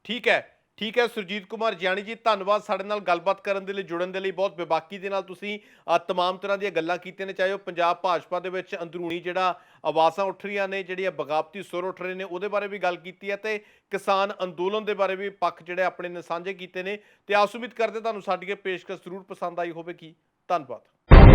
ਠੀਕ ਹੈ ਸੁਰਜੀਤ ਕੁਮਾਰ ਜਿਆਣੀ ਜੀ, ਧੰਨਵਾਦ ਸਾਡੇ ਨਾਲ ਗੱਲਬਾਤ ਕਰਨ ਦੇ ਲਈ, ਜੁੜਨ ਦੇ ਲਈ। ਬਹੁਤ ਬੇਬਾਕੀ ਦੇ ਨਾਲ ਤੁਸੀਂ ਤਮਾਮ ਤਰ੍ਹਾਂ ਦੀਆਂ ਗੱਲਾਂ ਕੀਤੀਆਂ ਨੇ, ਚਾਹੇ ਉਹ ਪੰਜਾਬ ਭਾਜਪਾ ਦੇ ਵਿੱਚ ਅੰਦਰੂਨੀ ਜਿਹੜਾ ਆਵਾਜ਼ਾਂ ਉੱਠ ਰਹੀਆਂ ਨੇ, ਜਿਹੜੀਆਂ ਬਗਾਵਤੀ ਸੁਰ ਉੱਠ ਰਹੇ ਨੇ, ਉਹਦੇ ਬਾਰੇ ਵੀ ਗੱਲ ਕੀਤੀ ਹੈ, ਤੇ ਕਿਸਾਨ ਅੰਦੋਲਨ ਦੇ ਬਾਰੇ ਵੀ ਪੱਖ ਜਿਹੜੇ ਆਪਣੇ ਨੇ ਸਾਂਝੇ ਕੀਤੇ ਨੇ। ਤੇ ਆਸ ਉਮੀਦ ਕਰਦੇ ਤੁਹਾਨੂੰ ਸਾਡੀ ਇਹ ਪੇਸ਼ਕਸ਼ ਜ਼ਰੂਰ ਪਸੰਦ ਆਈ ਹੋਵੇਗੀ। ਧੰਨਵਾਦ।